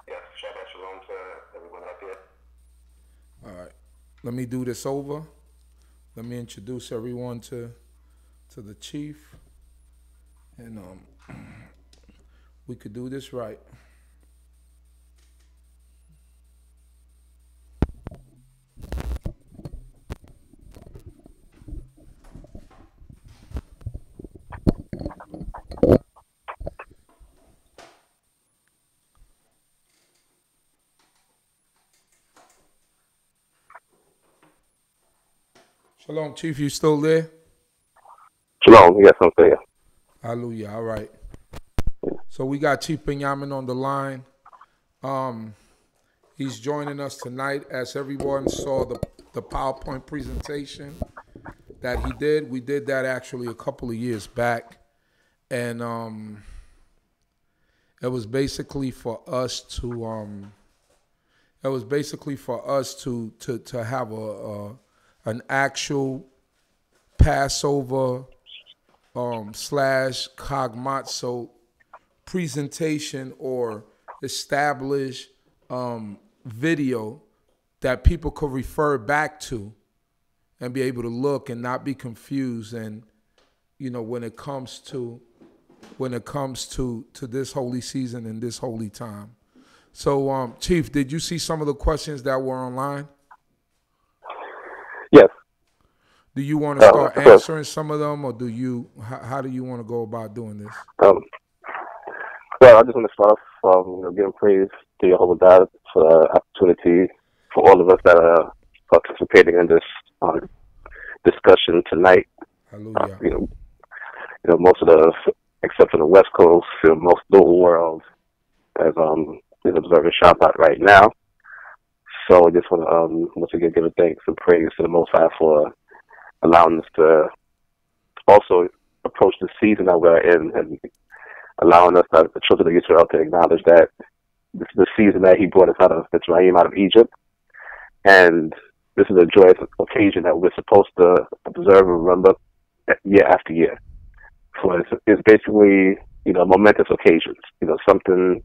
Yes, Shabbat Shalom to everyone out there. All right. Let me do this over. Let me introduce everyone to the Chief. And we could do this right. Shalom, Chief, you still there? Shalom, yes, I'm there. Hallelujah, all right. So we got Chief Binyamin on the line. He's joining us tonight. As everyone saw the PowerPoint presentation that he did. We did that actually a couple of years back. And it was basically for us to have an actual Passover / CHOKMAH presentation or established video that people could refer back to and be able to look and not be confused. And when it comes to this holy season and this holy time. So Chief, did you see some of the questions that were online? Yes. Do you want to start answering some of them, or how do you want to go about doing this? Well, I just want to start off giving praise to Jehovah God for the opportunity for all of us that are participating in this discussion tonight. Hallelujah. Most of the, except for the West Coast, most of the world is observing Shabbat right now. So I just want to once again give a thanks and praise to the Most High for allowing us to also approach the season that we're in and allowing us, the children of Yisrael, to acknowledge that this is the season that He brought us out of Mitzrayim, out of Egypt. And this is a joyous occasion that we're supposed to observe and remember year after year. So it's basically, momentous occasions. Something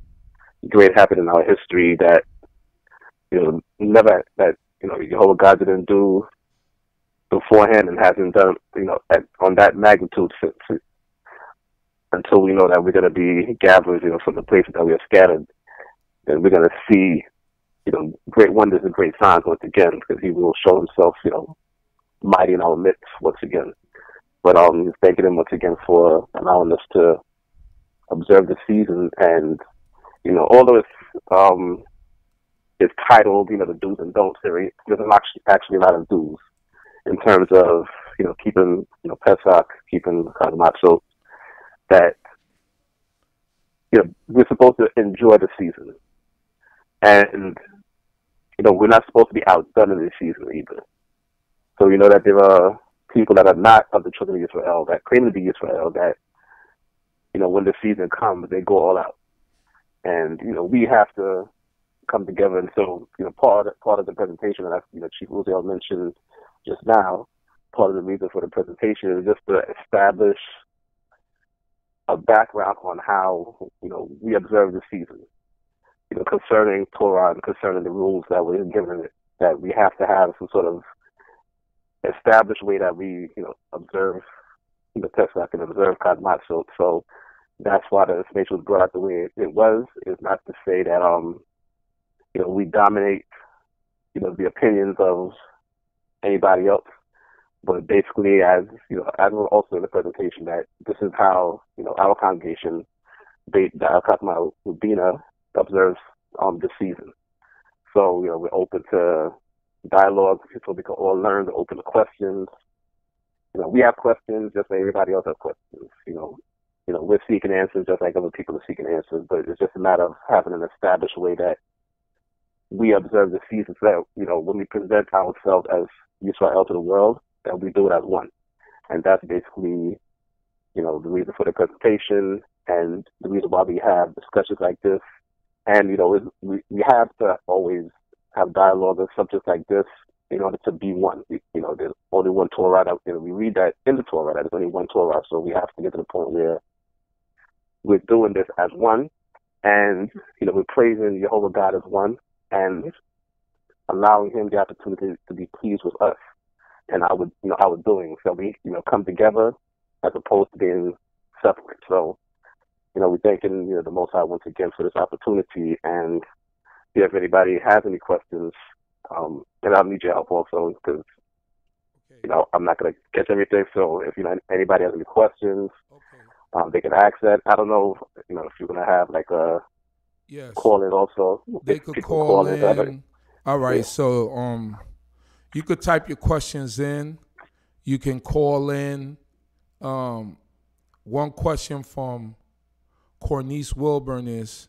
great happened in our history that, Jehovah God didn't do beforehand and hasn't done, on that magnitude since, until we know that we're going to be gathered, from the places that we are scattered. And we're going to see, great wonders and great signs once again, because He will show Himself, mighty in our midst once again. But thanking Him once again for allowing us to observe the season. And, although it's titled, the do's and don'ts, there's actually a lot of do's in terms of, keeping, Pesach, keeping CHOKMAH, so that, we're supposed to enjoy the season. And, we're not supposed to be outdone in this season either. So we know that there are people that are not of the children of Israel, that claim to be Israel, that, when the season comes, they go all out. And, we have to come together. And so, part of the presentation that Chief Uziel mentioned just now, part of the reason for the presentation is just to establish a background on how, we observe the season, concerning Torah and concerning the rules that we're given, that we have to have some sort of established way that we, observe the Pesach and observe CHOKMAH. So that's why the information was brought out the way it was. It's not to say that, we dominate, the opinions of anybody else, but basically, as we're also in the presentation, that this is how, our congregation, the CHOKMAH BINAH, observes this season. So, we're open to dialogue, so we can all learn, we're open to questions. We have questions just like everybody else has questions. We're seeking answers just like other people are seeking answers, but it's just a matter of having an established way that we observe the season, so that, when we present ourselves as Yisrael to the world, that we do it as one. And that's basically, the reason for the presentation and the reason why we have discussions like this. And, we have to always have dialogue on subjects like this in order to be one. There's only one Torah. That, we read that in the Torah, that there's only one Torah. So we have to get to the point where we're doing this as one. And, we're praising Jehovah God as one and allowing him the opportunity to be pleased with us and our doing. So we, come together as opposed to being separate. So, we're thanking, the Most High once again for this opportunity. And if anybody has any questions, and I'll need your help also, because, I'm not going to catch everything. So if, anybody has any questions, they can ask that. I don't know, if you're going to have like a call in also. They could call in. All right. Yeah. So, you could type your questions in. You can call in. One question from Cornice Wilburn is,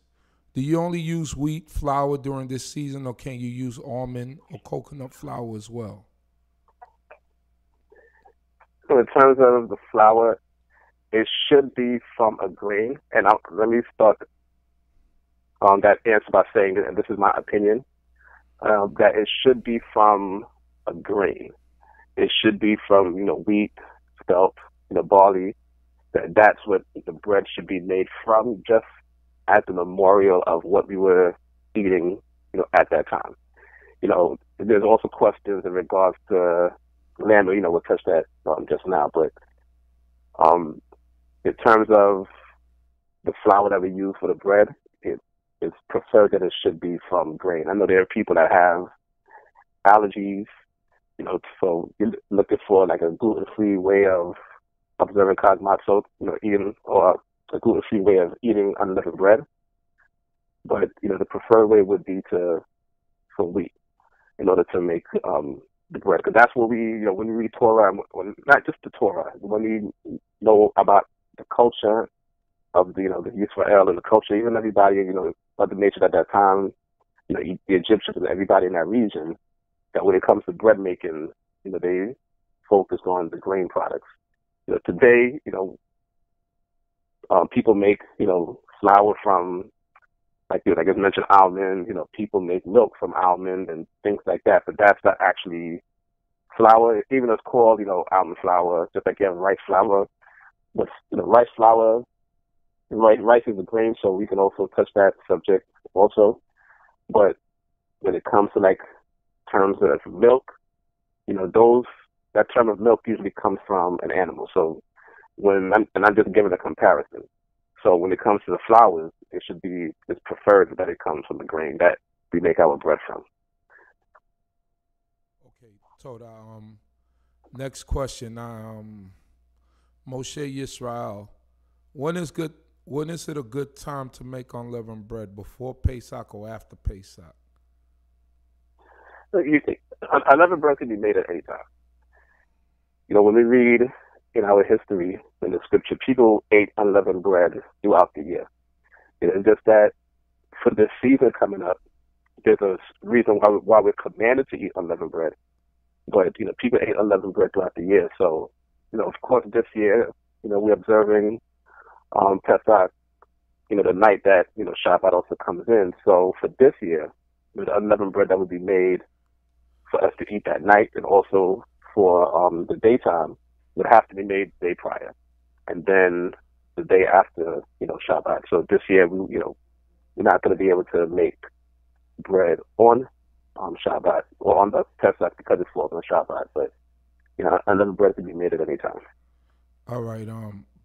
do you only use wheat flour during this season, or can you use almond or coconut flour as well? So in terms of the flour, it should be from a grain. And let me start that answer by saying, and this is my opinion, that it should be from a grain. It should be from, wheat, spelt, barley. That's what the bread should be made from, just as a memorial of what we were eating, at that time. There's also questions in regards to lamb. We'll touch that just now. But in terms of the flour that we use for the bread, it's preferred that it should be from grain. I know there are people that have allergies, so you're looking for like a gluten-free way of observing CHOKMAH, so, eating, or a gluten-free way of eating unleavened bread. But, the preferred way would be for wheat in order to make the bread. Because that's what we, when we read Torah, not just the Torah, when we know about the culture of the Yisrael and the culture, even everybody, of the nation at that time, the Egyptians and everybody in that region, that when it comes to bread making, they focused on the grain products. Today, people make, flour from, like I just mentioned, almond. People make milk from almond and things like that. But that's not actually flour. Even though it's called, almond flour, just like you have rice flour. But rice flour, rice is a grain, so we can also touch that subject also. But when it comes to like terms of milk, that term of milk usually comes from an animal. So and I'm just giving a comparison. So when it comes to the flours, it's preferred that it comes from the grain that we make our bread from. Okay, Toda. Next question. Moshe Yisrael, when is it a good time to make unleavened bread, before Pesach or after Pesach? Unleavened bread can be made at any time. When we read in our history, in the scripture, people ate unleavened bread throughout the year. It's just that for this season coming up, there's a reason why we're commanded to eat unleavened bread. But, people ate unleavened bread throughout the year. So, of course, this year, we're observing Pesach, the night that, Shabbat also comes in. So for this year, the unleavened bread that would be made for us to eat that night, and also for the daytime, would have to be made the day prior. And then the day after, Shabbat. So this year, we're not going to be able to make bread on Shabbat or on the Pesach because it falls on Shabbat. But, unleavened bread can be made at any time. All right.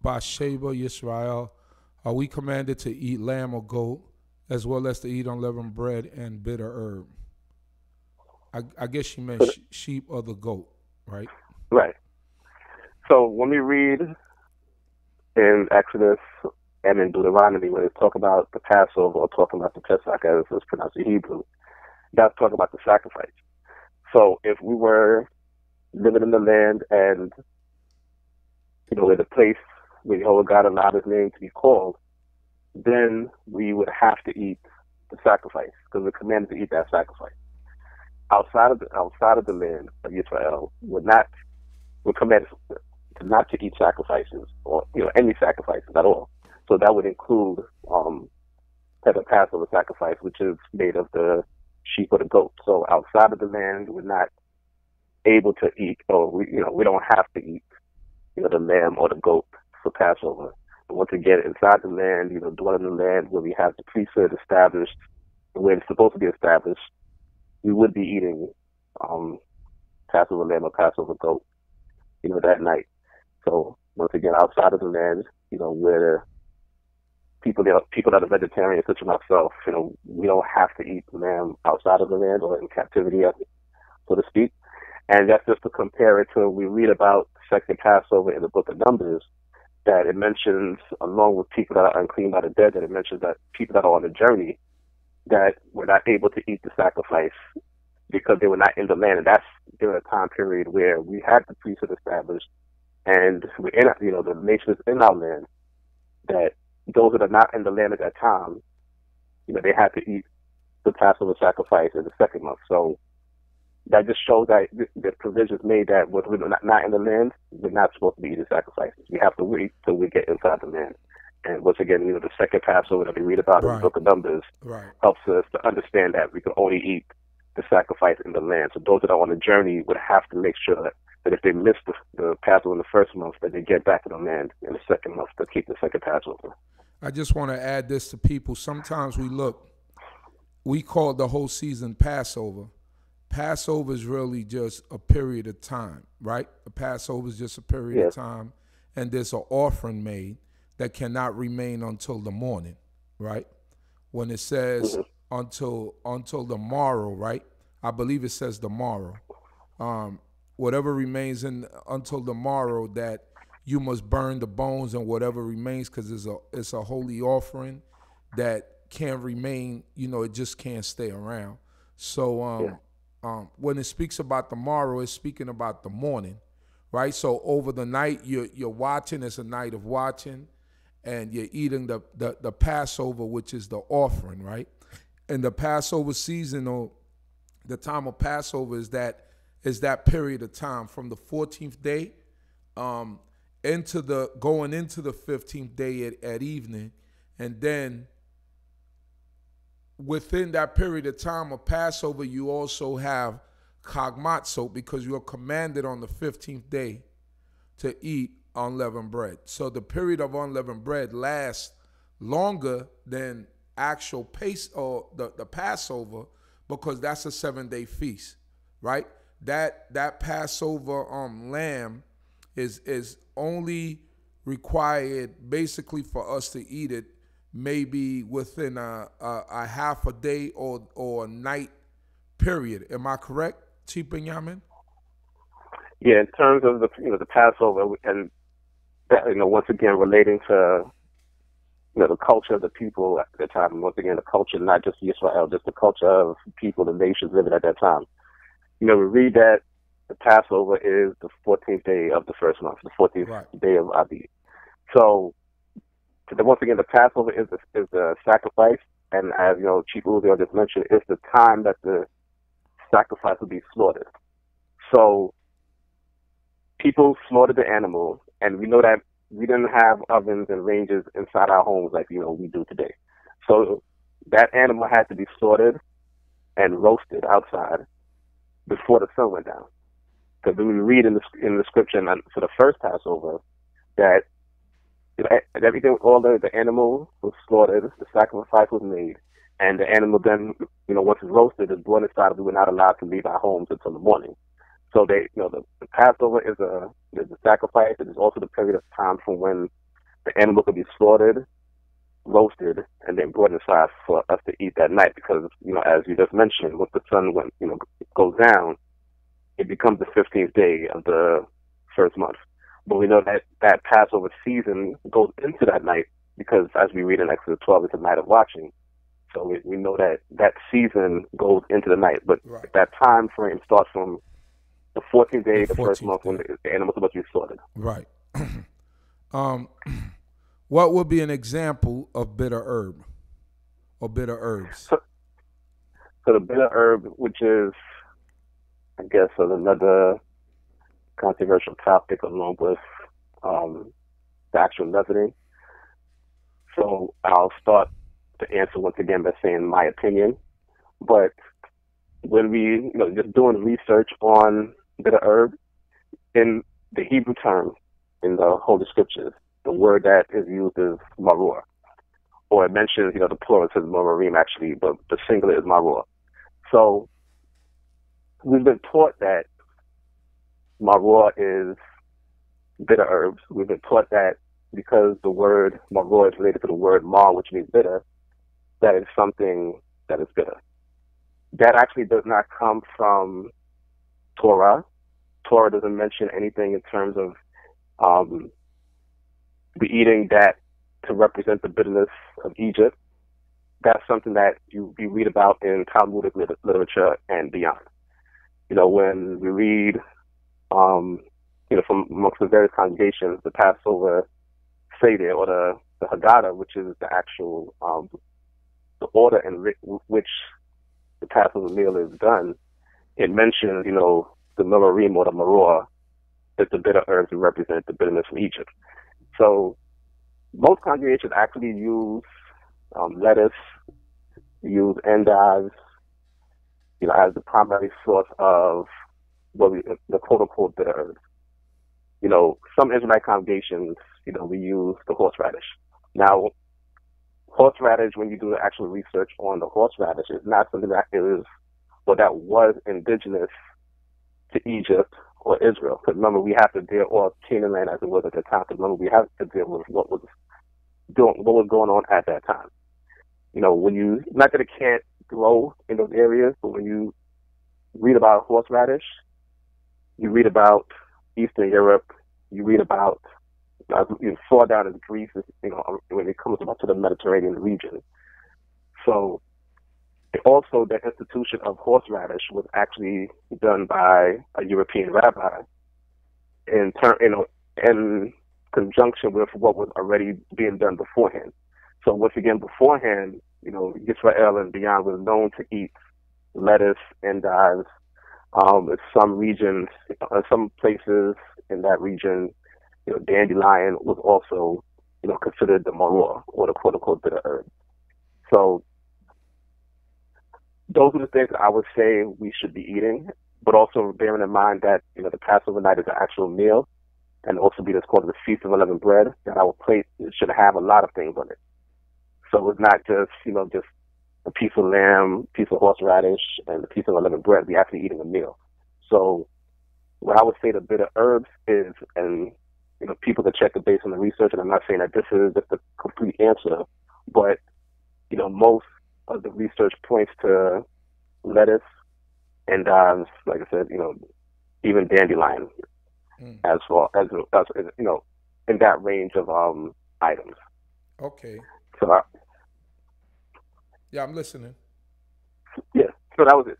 Passover Yisrael, are we commanded to eat lamb or goat, as well as to eat unleavened bread and bitter herb? I guess she meant sheep or the goat, right? Right. So when we read in Exodus and in Deuteronomy, when they talk about the Passover or talking about the Pesach, as it's pronounced in Hebrew, that's talking about the sacrifice. So if we were living in the land and, in the place where Jehovah God allowed his name to be called, then we would have to eat the sacrifice because we're commanded to eat that sacrifice. Outside of the land of Yisrael, we're commanded to not to eat sacrifices or any sacrifices at all. So that would include the Passover sacrifice, which is made of the sheep or the goat. So outside of the land, we're not able to eat, or we don't have to eat the lamb or the goat for Passover. But once again, inside the land, dwelling in the land where we have the priesthood established, where it's supposed to be established, we would be eating Passover lamb or Passover goat, that night. So once again, outside of the land, where people that are vegetarians, such as myself, we don't have to eat lamb outside of the land or in captivity, so to speak. And that's just to compare it to, we read about the second Passover in the book of Numbers, that it mentions, along with people that are unclean by the dead, that it mentions that people that are on a journey that were not able to eat the sacrifice because they were not in the land. And that's during a time period where we had the priesthood established and we're in, the nation is in our land, that those that are not in the land at that time, they had to eat the Passover sacrifice in the second month. So that just shows that the provisions made that when we're not in the land, we're not supposed to be eating sacrifices. We have to wait till we get inside the land. And once again, the second Passover that we read about in the book of Numbers helps us to understand that we can only eat the sacrifice in the land. So those that are on the journey would have to make sure that if they miss the Passover in the first month, that they get back to the land in the second month to keep the second Passover. I just want to add this to people. Sometimes we call the whole season Passover. Passover is really just a period of time, right? The Passover is just a period of time, and there's an offering made that cannot remain until the morning, right? When it says until the morrow, right? I believe it says the morrow. Whatever remains until the morrow, that you must burn the bones and whatever remains, because it's a holy offering that can't remain. It just can't stay around. So when it speaks about the morrow, it's speaking about the morning, right? So over the night, you're watching. It's a night of watching, and you're eating the Passover, which is the offering, right? And the Passover season, or the time of Passover, is that period of time from the 14th day going into the 15th day at evening, and then within that period of time of Passover, you also have CHOKMAH, so because you're commanded on the 15th day to eat unleavened bread. So the period of unleavened bread lasts longer than actual the Passover, because that's a 7-day feast, right? That Passover lamb is only required basically for us to eat it maybe within a half a day or a night period. Am I correct, Chief Binyamin? Yeah, in terms of the Passover, and that, once again relating to the culture of the people at the time, and once again the culture not just Yisrael, just the culture of people, the nations living at that time. We read that the Passover is the 14th day of the first month, the 14th day of Abib. So once again, the Passover is the sacrifice, and as Chief Uziel just mentioned, it's the time that the sacrifice will be slaughtered. So people slaughtered the animal, and we know that we didn't have ovens and ranges inside our homes like we do today. So that animal had to be slaughtered and roasted outside before the sun went down. Because we read in the scripture for the first Passover that everything, all the animal was slaughtered, the sacrifice was made, and the animal then, once it's roasted, is brought inside. We were not allowed to leave our homes until the morning. So the Passover is a sacrifice. It is also the period of time from when the animal could be slaughtered, roasted, and then brought inside for us to eat that night. Because as you just mentioned, once the sun goes down, it becomes the 15th day of the first month. But we know that Passover season goes into that night because, as we read in Exodus 12, it's a night of watching. So we know that season goes into the night. But right. That time frame starts from the 14th day, the first month, when the animal's supposed to be slaughtered. Right. What would be an example of bitter herb or bitter herbs? So the bitter herb, which is, I guess, another controversial topic along with the actual leavening. So I'll start the answer once again by saying my opinion. But when we, just doing research on bitter herb, in the Hebrew term, in the Holy Scriptures, the word that is used is maror. Or it mentions, the plural says marorim actually, but the singular is maror. So we've been taught that maror is bitter herbs. We've been taught that because the word maror is related to the word mar, which means bitter, that is something that is bitter. That actually does not come from Torah. Torah doesn't mention anything in terms of the eating that to represent the bitterness of Egypt. That's something that you read about in Talmudic literature and beyond. When we read, from amongst the various congregations, the Passover Seder or the Haggadah, which is the actual the order in which the Passover meal is done, it mentions, the marorim or the maror, that the bitter herbs represent the bitterness of Egypt. So most congregations actually use lettuce, use endives, as the primary source of the quote-unquote bitter herbs. Some Israelite congregations, we use the horseradish. Now, horseradish, when you do the actual research on the horseradish, is not something that is, or that was indigenous to Egypt or Israel. Because remember, we have to deal, or Canaan land as it was at the time, because remember, we have to deal with what was going on at that time. When you, not that it can't grow in those areas, but when you read about horseradish, you read about Eastern Europe, you read about far down in Greece, when it comes to the Mediterranean region. So also the institution of horseradish was actually done by a European rabbi in conjunction with what was already being done beforehand. So once again, beforehand, Yisrael and beyond was known to eat lettuce, endives. Some regions, some places in that region, dandelion was also, considered the maror, or the quote-unquote bitter herb. So those are the things I would say we should be eating, but also bearing in mind that, the Passover night is an actual meal, and also be called the Feast of Unleavened Bread, that our plate should have a lot of things on it. So it's not just, just a piece of lamb, piece of horseradish, and a piece of unleavened bread. We're actually eating a meal. So what I would say the bitter herbs is, and people can check it based on the research, and I'm not saying that this is just a complete answer, but most of the research points to lettuce, endives, like I said, even dandelion, as far as in that range of items. Okay. So yeah, I'm listening. Yeah, so that was it.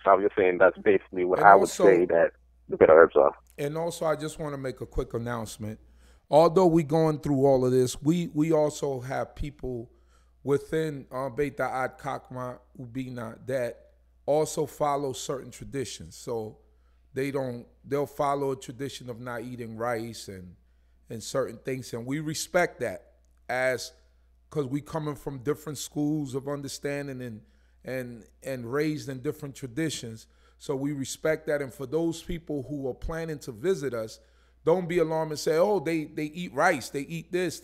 So I was just saying that's basically what I would say that the bitter herbs are. And also, I just want to make a quick announcement. Although we're going through all of this, we also have people within Beit Da'at CHOKMAH BINAH that also follow certain traditions. So they'll follow a tradition of not eating rice and certain things, and we respect that because we coming from different schools of understanding and raised in different traditions. So we respect that. And for those people who are planning to visit us, Don't be alarmed and say, oh, they eat rice, they eat this,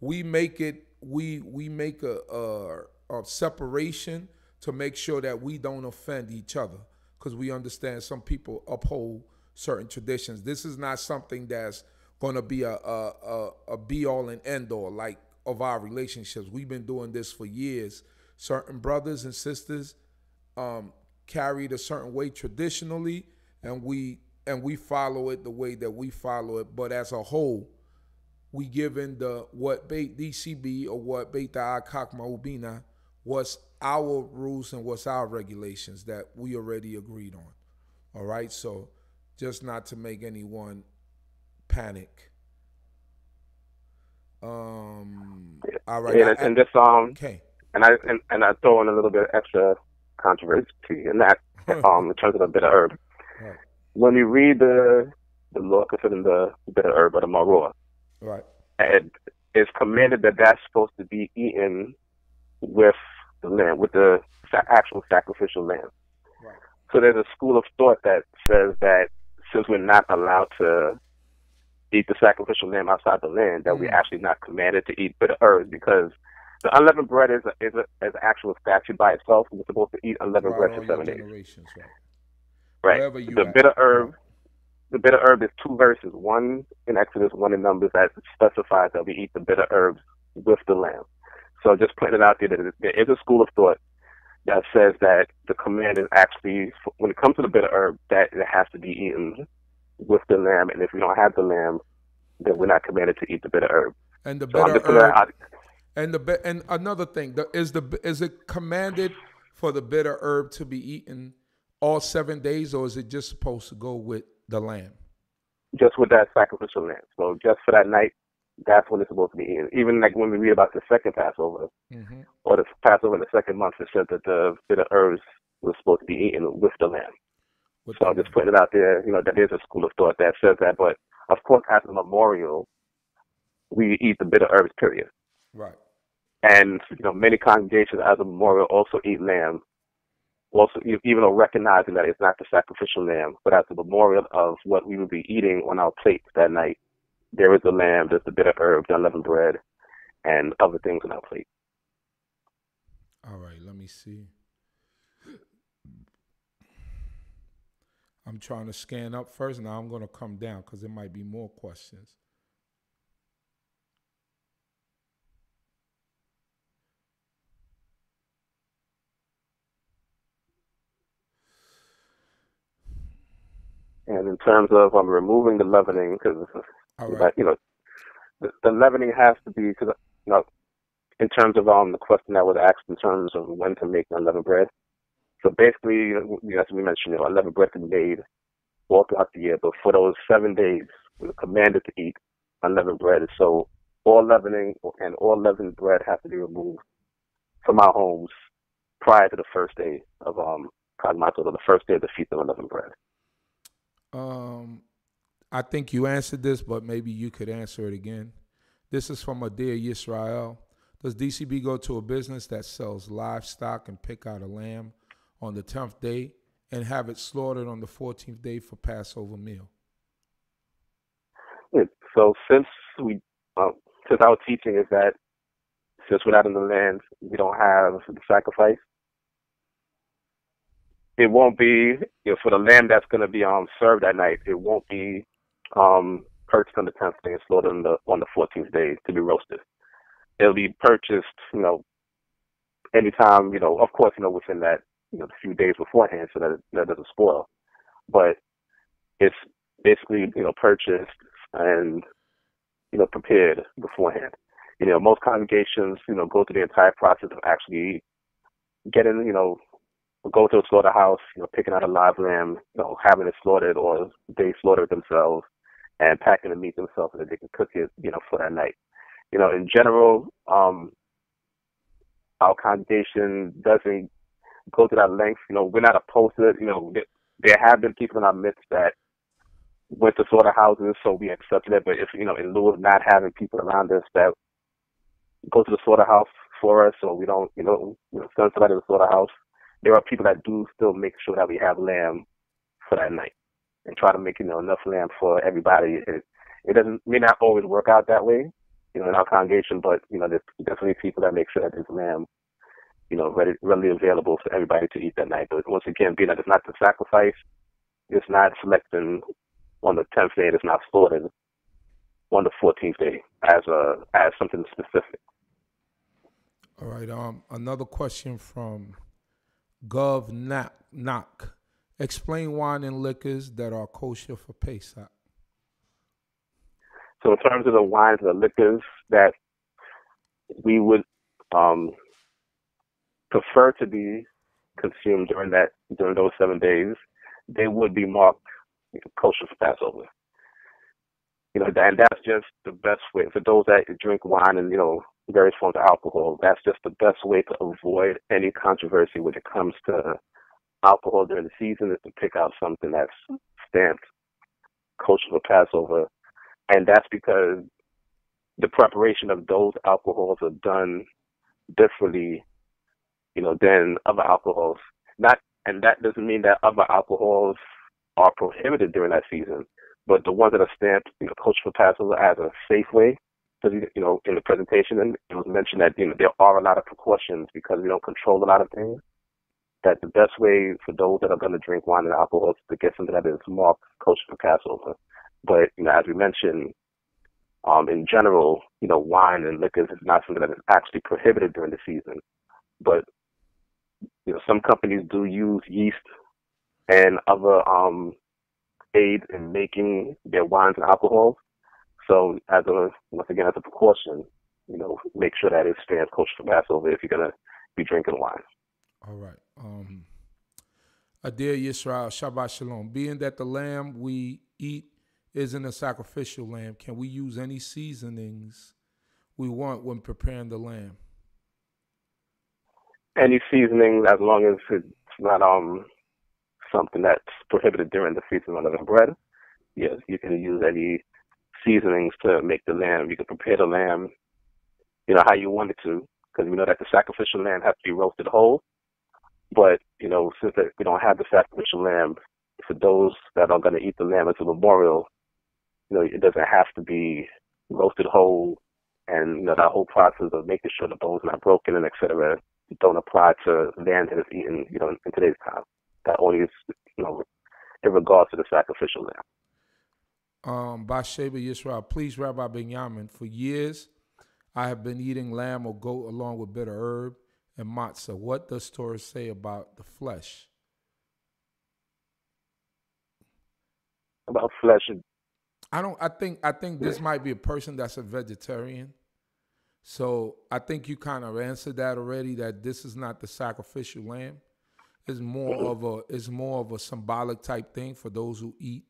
we make it, we make a separation to make sure that we don't offend each other, because we understand some people uphold certain traditions. This is not something that's going to be a be all and end all like of our relationships. We've been doing this for years. Certain brothers and sisters carried a certain way traditionally, and we follow it the way that we follow it. But as a whole, we given the what bait D.C.B. or what bait the CHOKMAH BINAH was our rules and what's our regulations that we already agreed on. All right, so just not to make anyone panic. All right, and this okay, and I throw in a little bit of extra controversy in that in terms of the bitter herb. right, When you read the law concerning the bitter herb or the maror, right, and it's commanded that that's supposed to be eaten with the lamb, with the actual sacrificial lamb. right. So there's a school of thought that says that since we're not allowed to eat the sacrificial lamb outside the land, that we're actually not commanded to eat bitter herbs, because the unleavened bread is an actual statute by itself. We're supposed to eat unleavened bread for 7 days. Right. Right. Wherever you The at. bitter herb. Right. The bitter herb is 2 verses, one in Exodus, one in Numbers, that specifies that we eat the bitter herbs with the lamb. So just putting it out there that there is a school of thought that says that the command is actually, when it comes to the bitter herb, that it has to be eaten with the lamb, and if we don't have the lamb, then we're not commanded to eat the bitter herb. And the So I'm bitter just putting that herb. out. And another thing, is it commanded for the bitter herb to be eaten all 7 days, or is it just supposed to go with the lamb? Just with that sacrificial lamb. So just for that night, that's when it's supposed to be eaten. Even like when we read about the second Passover, or the Passover in the second month, it said that the bitter herbs were supposed to be eaten with the lamb. So I'm just putting it out there, that there's a school of thought that says that. But of course, as a memorial, we eat the bitter herbs, period. Right. And, many congregations as a memorial also eat lamb, also, even though recognizing that it's not the sacrificial lamb, but as a memorial of what we will be eating on our plates that night. There is the lamb, there's the bitter herb, the unleavened bread, and other things on our plate. All right, let me see. I'm trying to scan up first. Now I'm going to come down because there might be more questions. And in terms of removing the leavening, because right. the leavening has to be, because in terms of the question that was asked in terms of when to make unleavened bread. So basically, as we mentioned, unleavened bread can be made all throughout the year, but for those 7 days, we're commanded to eat unleavened bread. So all leavening and all leavened bread have to be removed from our homes prior to the first day of CHOKMAH, or the first day of the Feast of Unleavened Bread. I think you answered this, but maybe you could answer it again. This is from a dear Yisrael. Does D.C.B. go to a business that sells livestock and pick out a lamb on the 10th day and have it slaughtered on the 14th day for Passover meal? So since our teaching is that since we're not in the land, we don't have the sacrifice. It won't be, for the lamb that's going to be served that night, it won't be purchased on the 10th day and slaughtered on the 14th day to be roasted. It'll be purchased, anytime, of course, within that, a few days beforehand, so that that doesn't spoil. But it's basically, purchased and, prepared beforehand. Most congregations, go through the entire process of actually getting, go to a slaughterhouse, picking out a live lamb, having it slaughtered, or they slaughter it themselves and packing the meat themselves so that they can cook it, for that night. In general, our congregation doesn't go to that length. We're not opposed to it. There have been people in our midst that went to slaughterhouses, so we accepted it. But if, in lieu of not having people around us that go to the slaughterhouse for us, so we don't, send somebody to the slaughterhouse, there are people that do still make sure that we have lamb for that night and try to make, enough lamb for everybody. It may not always work out that way, in our congregation, but, there's definitely people that make sure that there's lamb, readily available for everybody to eat that night. But once again, being that it's not the sacrifice, it's not selecting on the 10th day, it's not slaughtered on the 14th day as something specific. All right. Another question from Gov Knock. Explain wine and liquors that are kosher for Pesach. So in terms of the wines and the liquors that we would prefer to be consumed during those 7 days, they would be marked kosher for Passover. And that's just the best way for those that drink wine and various forms of alcohol. That's just the best way to avoid any controversy when it comes to alcohol during the season, is to pick out something that's stamped kosher for Passover. And that's because the preparation of those alcohols are done differently, than other alcohols. And that doesn't mean that other alcohols are prohibited during that season, but the ones that are stamped, kosher for Passover as a safe way, because, in the presentation, and it was mentioned that, there are a lot of precautions because we don't control a lot of things, that the best way for those that are going to drink wine and alcohol is to get something that is marked kosher for Passover. But, as we mentioned, in general, wine and liquors is not something that is actually prohibited during the season. But, some companies do use yeast and other aid in making their wines and alcohols. So once again, as a precaution, make sure that it stands kosher for Passover if you're going to be drinking wine. All right. Dear Yisrael, Shabbat Shalom. Being that the lamb we eat isn't a sacrificial lamb, can we use any seasonings we want when preparing the lamb? Any seasoning, as long as it's not something that's prohibited during the Feast of Unleavened Bread. Yes, you can use any seasonings to make the lamb. You can prepare the lamb, how you want it to, because we know that the sacrificial lamb has to be roasted whole. But, since we don't have the sacrificial lamb, for those that are going to eat the lamb as a memorial, it doesn't have to be roasted whole, and, that whole process of making sure the bones are not broken and et cetera don't apply to lamb that is eaten, in today's time. That only is, in regards to the sacrificial lamb. Bathsheba Yisrael, please, Rabbi Binyamin, for years I have been eating lamb or goat along with bitter herb and matzah. What does Torah say about the flesh? About flesh? I think this might be a person that's a vegetarian. So I think you kind of answered that already, that this is not the sacrificial lamb. It's more of a symbolic type thing for those who eat,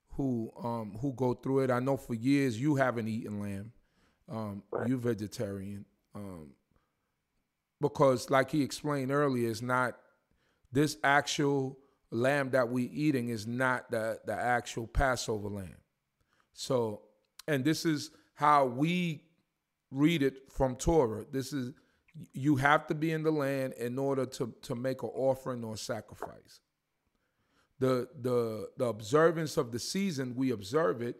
who go through it. I know for years you haven't eaten lamb. You're vegetarian. Because like he explained earlier, it's not this actual lamb that we eating is not the actual Passover lamb. So, and this is how we read it from Torah. This is, you have to be in the land in order to make an offering or a sacrifice. The observance of the season, we observe it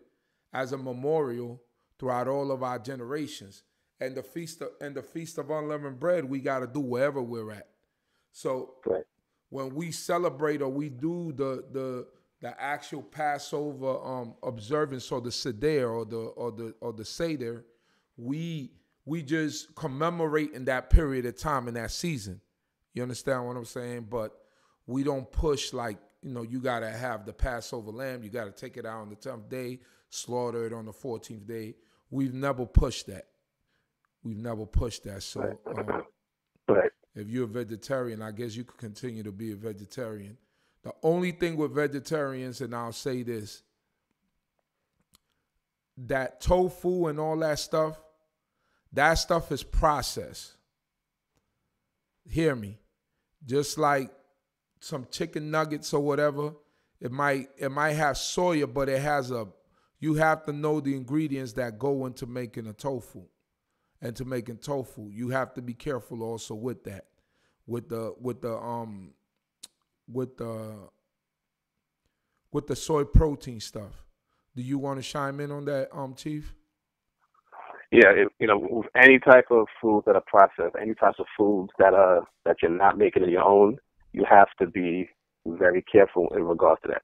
as a memorial throughout all of our generations. And the feast of unleavened bread, we got to do wherever we're at. So when we celebrate or we do the actual Passover observance, or the Seder or the Seder, we just commemorate in that period of time, in that season. You understand what I'm saying? But we don't push like, you got to have the Passover lamb. You got to take it out on the 10th day, slaughter it on the 14th day. We've never pushed that. So if you're a vegetarian, I guess you could continue to be a vegetarian. The only thing with vegetarians, and I'll say this, that tofu and all that stuff is processed. Hear me. Just like some chicken nuggets or whatever, it might have soya, but you have to know the ingredients that go into making a tofu. And to making tofu, you have to be careful also with that. With the soy protein stuff. Do you want to chime in on that, Chief? Yeah, with any type of food that are processed, any types of foods that you're not making on your own, you have to be very careful in regards to that.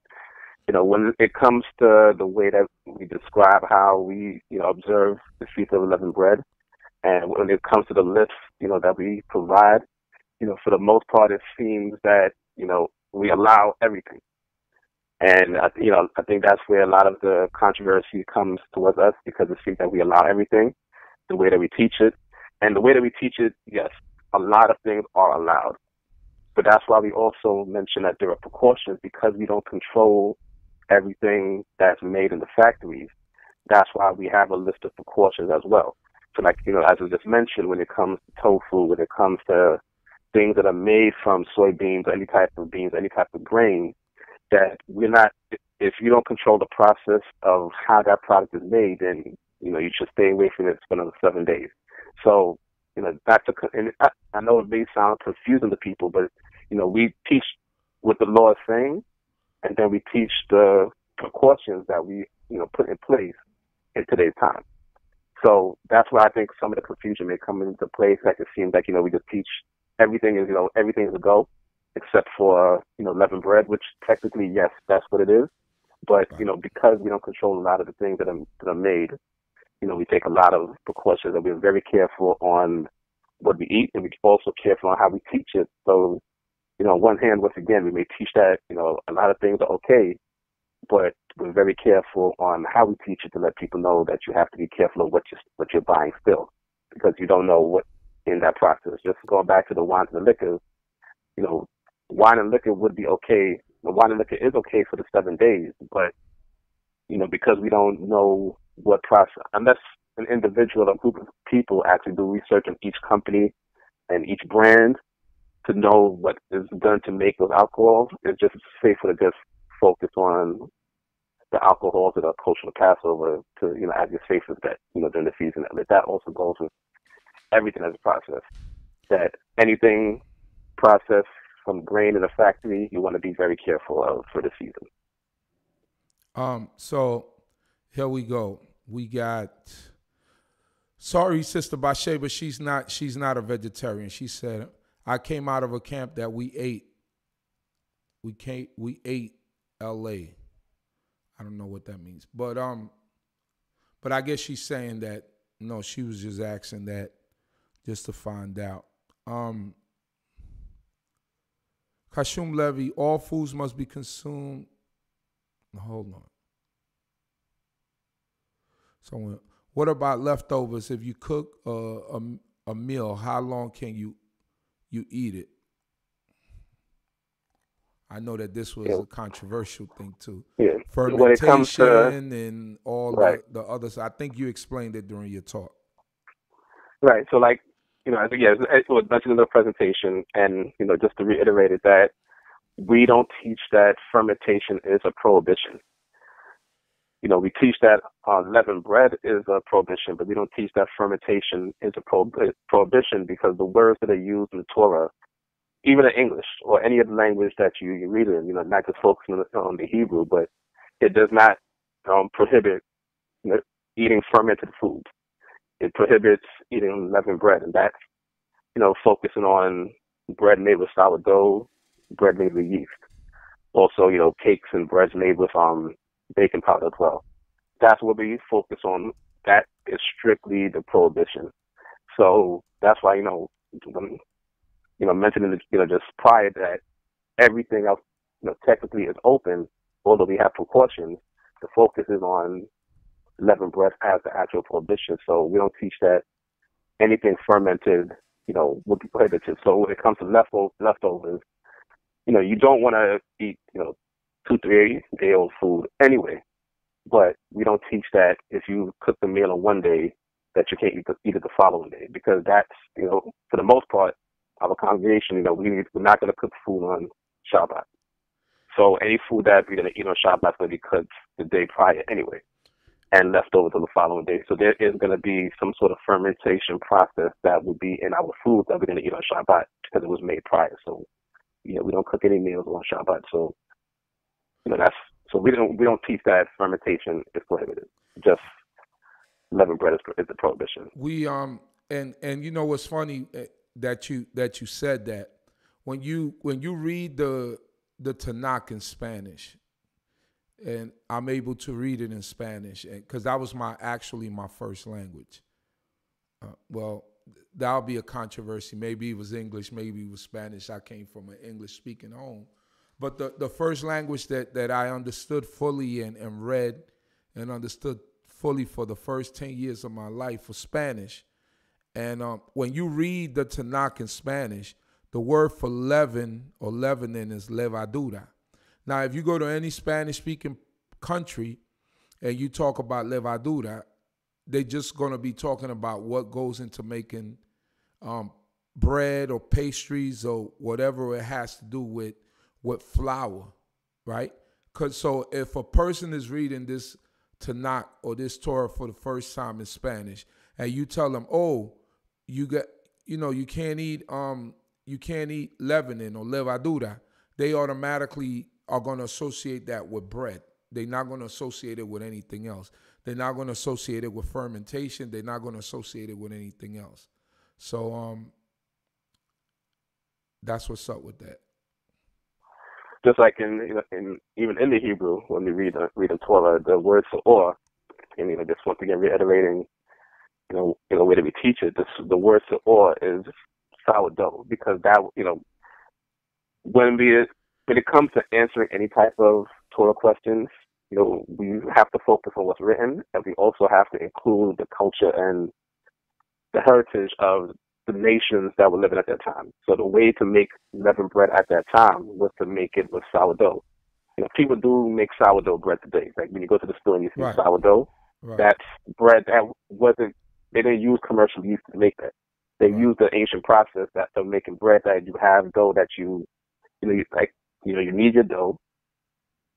When it comes to the way that we describe how we, observe the Feast of Unleavened Bread, and when it comes to the list, that we provide, for the most part, it seems that, we allow everything. And, I think that's where a lot of the controversy comes towards us, because it seems that we allow everything, the way that we teach it. And the way that we teach it, yes, a lot of things are allowed. But that's why we also mention that there are precautions, because we don't control everything that's made in the factories. That's why we have a list of precautions as well. So like, as I just mentioned, when it comes to tofu, when it comes to things that are made from soybeans, or any type of beans, any type of grain, that we're not, if you don't control the process of how that product is made, then, you should stay away from it for another 7 days. So, and I know it may sound confusing to people, but, we teach what the law is saying, and then we teach the precautions that we, put in place in today's time. So that's why I think some of the confusion may come into place. Like it seems like, we just teach everything is, everything is a go, except for, leavened bread, which technically, yes, that's what it is. But, because we don't control a lot of the things that are made, we take a lot of precautions, and we're very careful on what we eat, and we're also careful on how we teach it. So, on one hand, once again, we may teach that, a lot of things are okay, but we're very careful on how we teach it to let people know that you have to be careful of what you're buying still, because you don't know what in that process. Just going back to the wines and the liquors, wine and liquor would be okay. The wine and liquor is okay for the 7 days, but, because we don't know what process, unless an individual or group of people actually do research on each company and each brand to know what is done to make those alcohols, it's just safer to just focus on the alcohols that are kosher to Passover to, as your safest bet, during the season. That also goes with everything as a process. That anything processed from grain in a factory, you want to be very careful of for the season. So here we go. We got, sorry, Sister Bathsheba, she's not a vegetarian. She said, I came out of a camp that we ate LA. I don't know what that means. But I guess she's saying that, no, she was just asking that just to find out. Kashum Levy, all foods must be consumed. Hold on. So what about leftovers? If you cook a meal, how long can you eat it? I know that this was a controversial thing too. Yeah. Fermentation when it comes to, and all right. the others. I think you explained it during your talk. Right. So like, I think, it was mentioned in the presentation, and, just to reiterate it, that we don't teach that fermentation is a prohibition. We teach that leavened bread is a prohibition, but we don't teach that fermentation is a prohibition, because the words that are used in the Torah, even in English or any other language that you read in, not just focusing on the Hebrew, but it does not prohibit eating fermented food. It prohibits eating leavened bread, and that's, focusing on bread made with sourdough, bread made with yeast. Also, cakes and breads made with baking powder as well. That's what we focus on. That is strictly the prohibition. So that's why, when, mentioning, just prior that everything else, technically is open, although we have precautions, the focus is on leavened bread as the actual prohibition. So we don't teach that anything fermented, would be prohibited. So when it comes to leftovers, you don't want to eat, 2-3 day old food anyway. But we don't teach that if you cook the meal on one day, that you can't eat it the following day, because that's, for the most part, our congregation, we're not going to cook food on Shabbat. So any food that we're going to eat on Shabbat is going to be cooked the day prior anyway, and left over to the following day. So there is going to be some sort of fermentation process that will be in our food that we're going to eat on Shabbat, because it was made prior. So, we don't cook any meals on Shabbat. So, that's So we don't teach that fermentation is prohibited. Just leavened bread is the prohibition. We and you know what's funny that you said that when you read the Tanakh in Spanish, and I'm able to read it in Spanish because that was actually my first language. Well, that'll be a controversy. Maybe it was English, maybe it was Spanish. I came from an English speaking home. But the first language that I understood fully and read and understood fully for the first 10 years of my life was Spanish. And when you read the Tanakh in Spanish, the word for leaven or leavening is levadura. Now, if you go to any Spanish-speaking country and you talk about levadura, they're just going to be talking about what goes into making bread or pastries or whatever it has to do with flour, right? So if a person is reading this Tanakh or this Torah for the first time in Spanish, and you tell them, oh, you can't eat leavening or levadura, they automatically are going to associate that with bread. They're not going to associate it with anything else. They're not going to associate it with fermentation. They're not going to associate it with anything else. So that's what's up with that. Just like even in the Hebrew, when we read the Torah, the word "se'or," and just once again reiterating, in the way that we teach it, the word "se'or" is sourdough, because that when it comes to answering any type of Torah questions, we have to focus on what's written, and we also have to include the culture and the heritage of the nations that were living at that time. So the way to make leavened bread at that time was to make it with sourdough. People do make sourdough bread today. Like when you go to the store and you see sourdough, that's bread that wasn't. They didn't use commercial yeast to make that. They used the ancient process of making bread, that you have dough that you need your dough,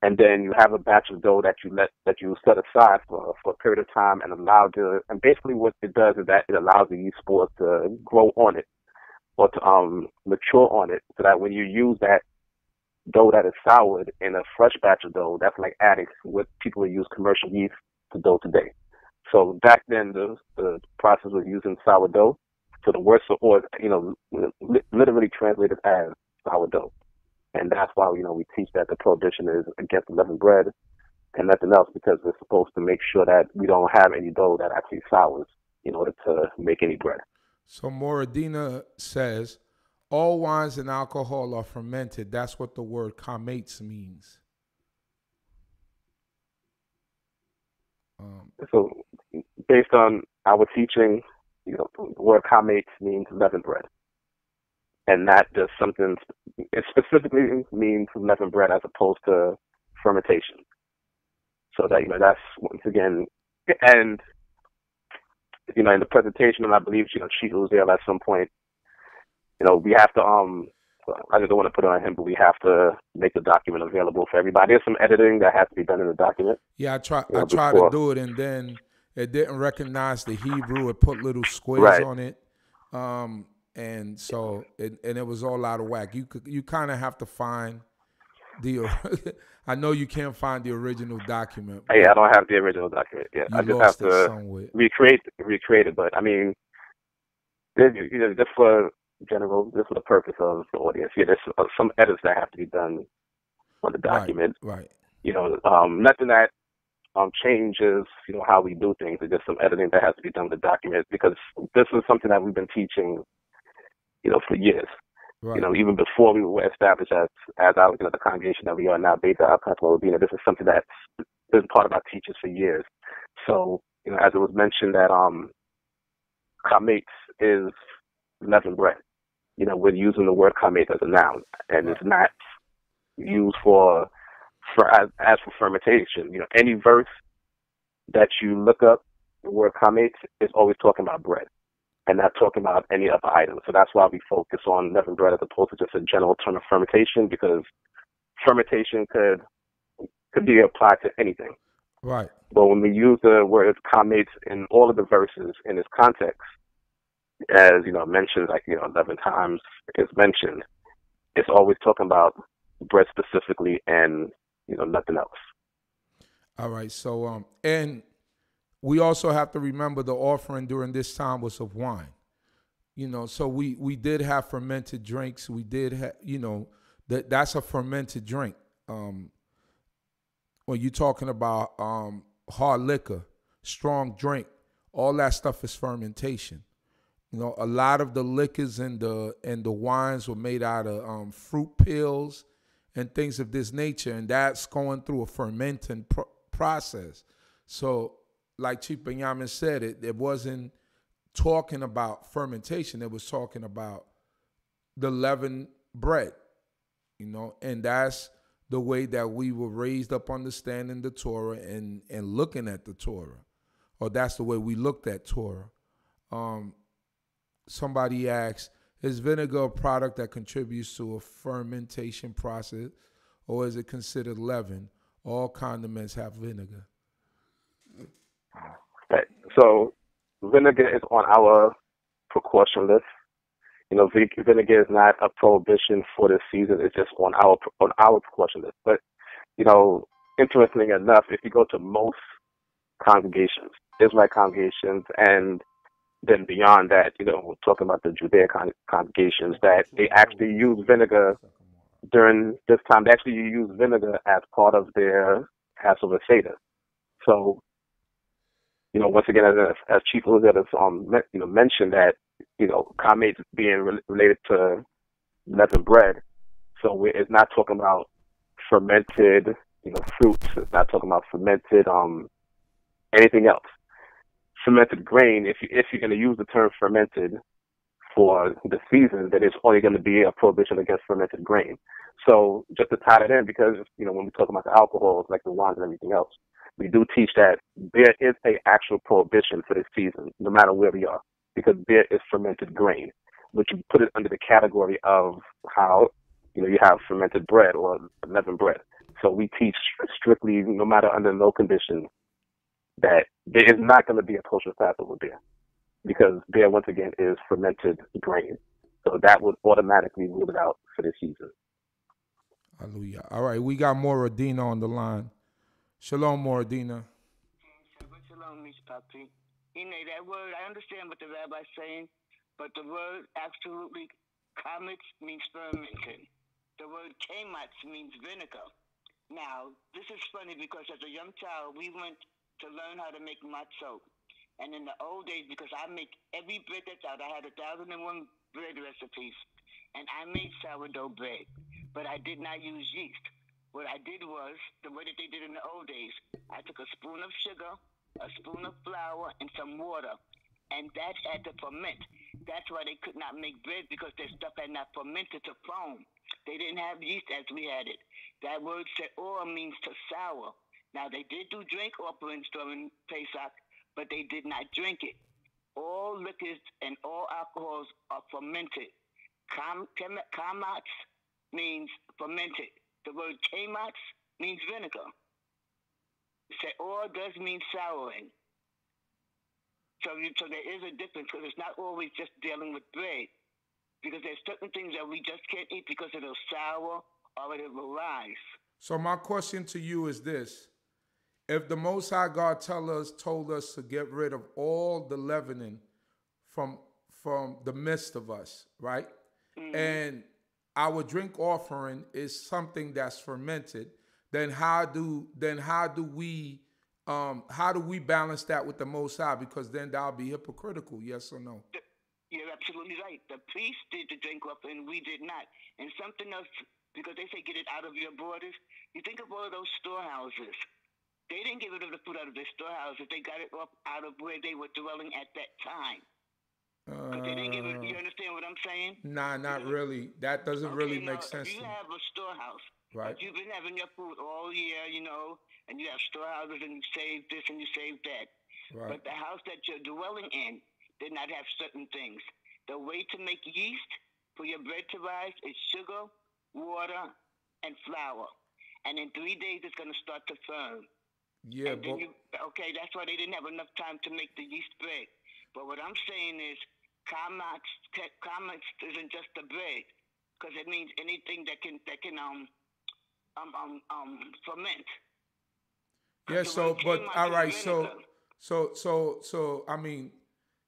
and then you have a batch of dough that you set aside for a period of time and basically what it does is that it allows the yeast spores to grow on it or to mature on it, so that when you use that dough that is soured in a fresh batch of dough, that's like adding what people would use commercial yeast to dough today. So back then the process was using sourdough. So the word "se'or," literally translated as sourdough. And that's why, we teach that the prohibition is against leavened bread and nothing else, because we're supposed to make sure that we don't have any dough that actually sours in order to make any bread. So Moradina says, all wines and alcohol are fermented. That's what the word "chokhmah" means. So based on our teaching, the word "chokhmah" means leavened bread. And that does something, it specifically means leavened bread as opposed to fermentation. So that, that's once again, and, in the presentation, and I believe, she was there at some point, we have to, I just don't want to put it on him, but we have to make the document available for everybody. There's some editing that has to be done in the document. Yeah, I tried to do it, and then it didn't recognize the Hebrew. It put little squares on it. And so it was all out of whack. You kind of have to find I know you can't find the original document. Yeah, I don't have the original document. Yeah, I just have to recreate it. But I mean, just for the purpose of the audience. Yeah, there's some edits that have to be done on the document. Right. Nothing that changes how we do things. There's just some editing that has to be done with the document, because this is something that we've been teaching for years. Right. Even before we were established as our, the congregation that we are now, based out of BINAH, this is something that's been part of our teachers for years. So, as it was mentioned that chokhmah is leavened bread. We're using the word chokhmah as a noun, and it's not used for fermentation. Any verse that you look up, the word chokhmah is always talking about bread, and not talking about any other item. So that's why we focus on leavened bread as opposed to just a general term of fermentation, because fermentation could be applied to anything. Right. But when we use the word chokhmah in all of the verses in its context, as mentioned, 11 times is mentioned, it's always talking about bread specifically and nothing else. All right. So and we also have to remember the offering during this time was of wine. You know, so we did have fermented drinks. We did have, you know, that's a fermented drink. When you're talking about hard liquor, strong drink, all that stuff is fermentation. You know, a lot of the liquors and the wines were made out of fruit peels and things of this nature, and that's going through a fermenting process. So, like Chief Binyamin said, it wasn't talking about fermentation. It was talking about the leavened bread, you know, and that's the way that we were raised up understanding the Torah and looking at the Torah, or that's the way we looked at Torah. Somebody asked, is vinegar a product that contributes to a fermentation process, or is it considered leaven? All condiments have vinegar. Right. So vinegar is on our precaution list. You know, vinegar is not a prohibition for this season. It's just on our precaution list. But, you know, interestingly enough, if you go to most congregations, Israelite congregations, and then beyond that, you know, we're talking about the Judaic congregations, that they actually use vinegar during this time. They actually use vinegar as part of their Passover Seder. So, you know, once again, as Chief Elizabeth mentioned that, you know, CHOKMAH being related to leavened bread, so it's not talking about fermented, you know, fruits. It's not talking about fermented anything else. Fermented grain. If you're going to use the term fermented for the season, then it's only going to be a prohibition against fermented grain. So just to tie it in, because, you know, when we talk about the alcohols, like the wines and everything else, we do teach that there is a actual prohibition for this season, no matter where we are, because beer is fermented grain, which you put it under the category of how, you know, you have fermented bread or leavened bread. So we teach strictly, no matter under no conditions, that there is not going to be a kosher Passover beer, because beer, once again, is fermented grain. So that would automatically rule it out for this season. Hallelujah. All right, we got Moradina on the line. Shalom, Moradina. Shalom, Miss Papi. You know, that word, I understand what the rabbi's saying, but the word absolutely, chametz means fermented. The word chametz means vinegar. Now, this is funny because as a young child, we went to learn how to make matzot. And in the old days, because I make every bread that's out, I had 1,001 bread recipes, and I made sourdough bread, but I did not use yeast. What I did was, the way that they did in the old days, I took a spoon of sugar, a spoon of flour, and some water, and that had to ferment. That's why they could not make bread, because their stuff had not fermented to foam. They didn't have yeast as we had it. That word se'or means to sour. Now, they did do drink offerings during Pesach, but they did not drink it. All liquors and all alcohols are fermented. Chametz means fermented. The word chametz means vinegar. Se'or does mean souring. So there is a difference, because it's not always just dealing with bread. Because there's certain things that we just can't eat because it'll sour or it will rise. So my question to you is this. If the Most High God told us to get rid of all the leavening from the midst of us, right? Mm-hmm. And our drink offering is something that's fermented, then how do we balance that with the Most High? Because then that'll be hypocritical, yes or no? You're absolutely right. The priest did the drink offering, we did not. And something else, because they say get it out of your borders. You think of all of those storehouses. They didn't get rid of the food out of their storehouses. They got it up out of where they were dwelling at that time. They didn't give it, you understand what I'm saying? Nah, not really. That doesn't really make sense. If you have a storehouse, right? You've been having your food all year, you know, and you have storehouses and you save this and you save that. Right. But the house that you're dwelling in did not have certain things. The way to make yeast for your bread to rise is sugar, water, and flour. And in 3 days, it's going to start to firm. Yeah, but that's why they didn't have enough time to make the yeast bread. But what I'm saying is, chametz isn't just the bread, because it means anything that can ferment. Yeah. So, but all right. Vinegar. So, I mean,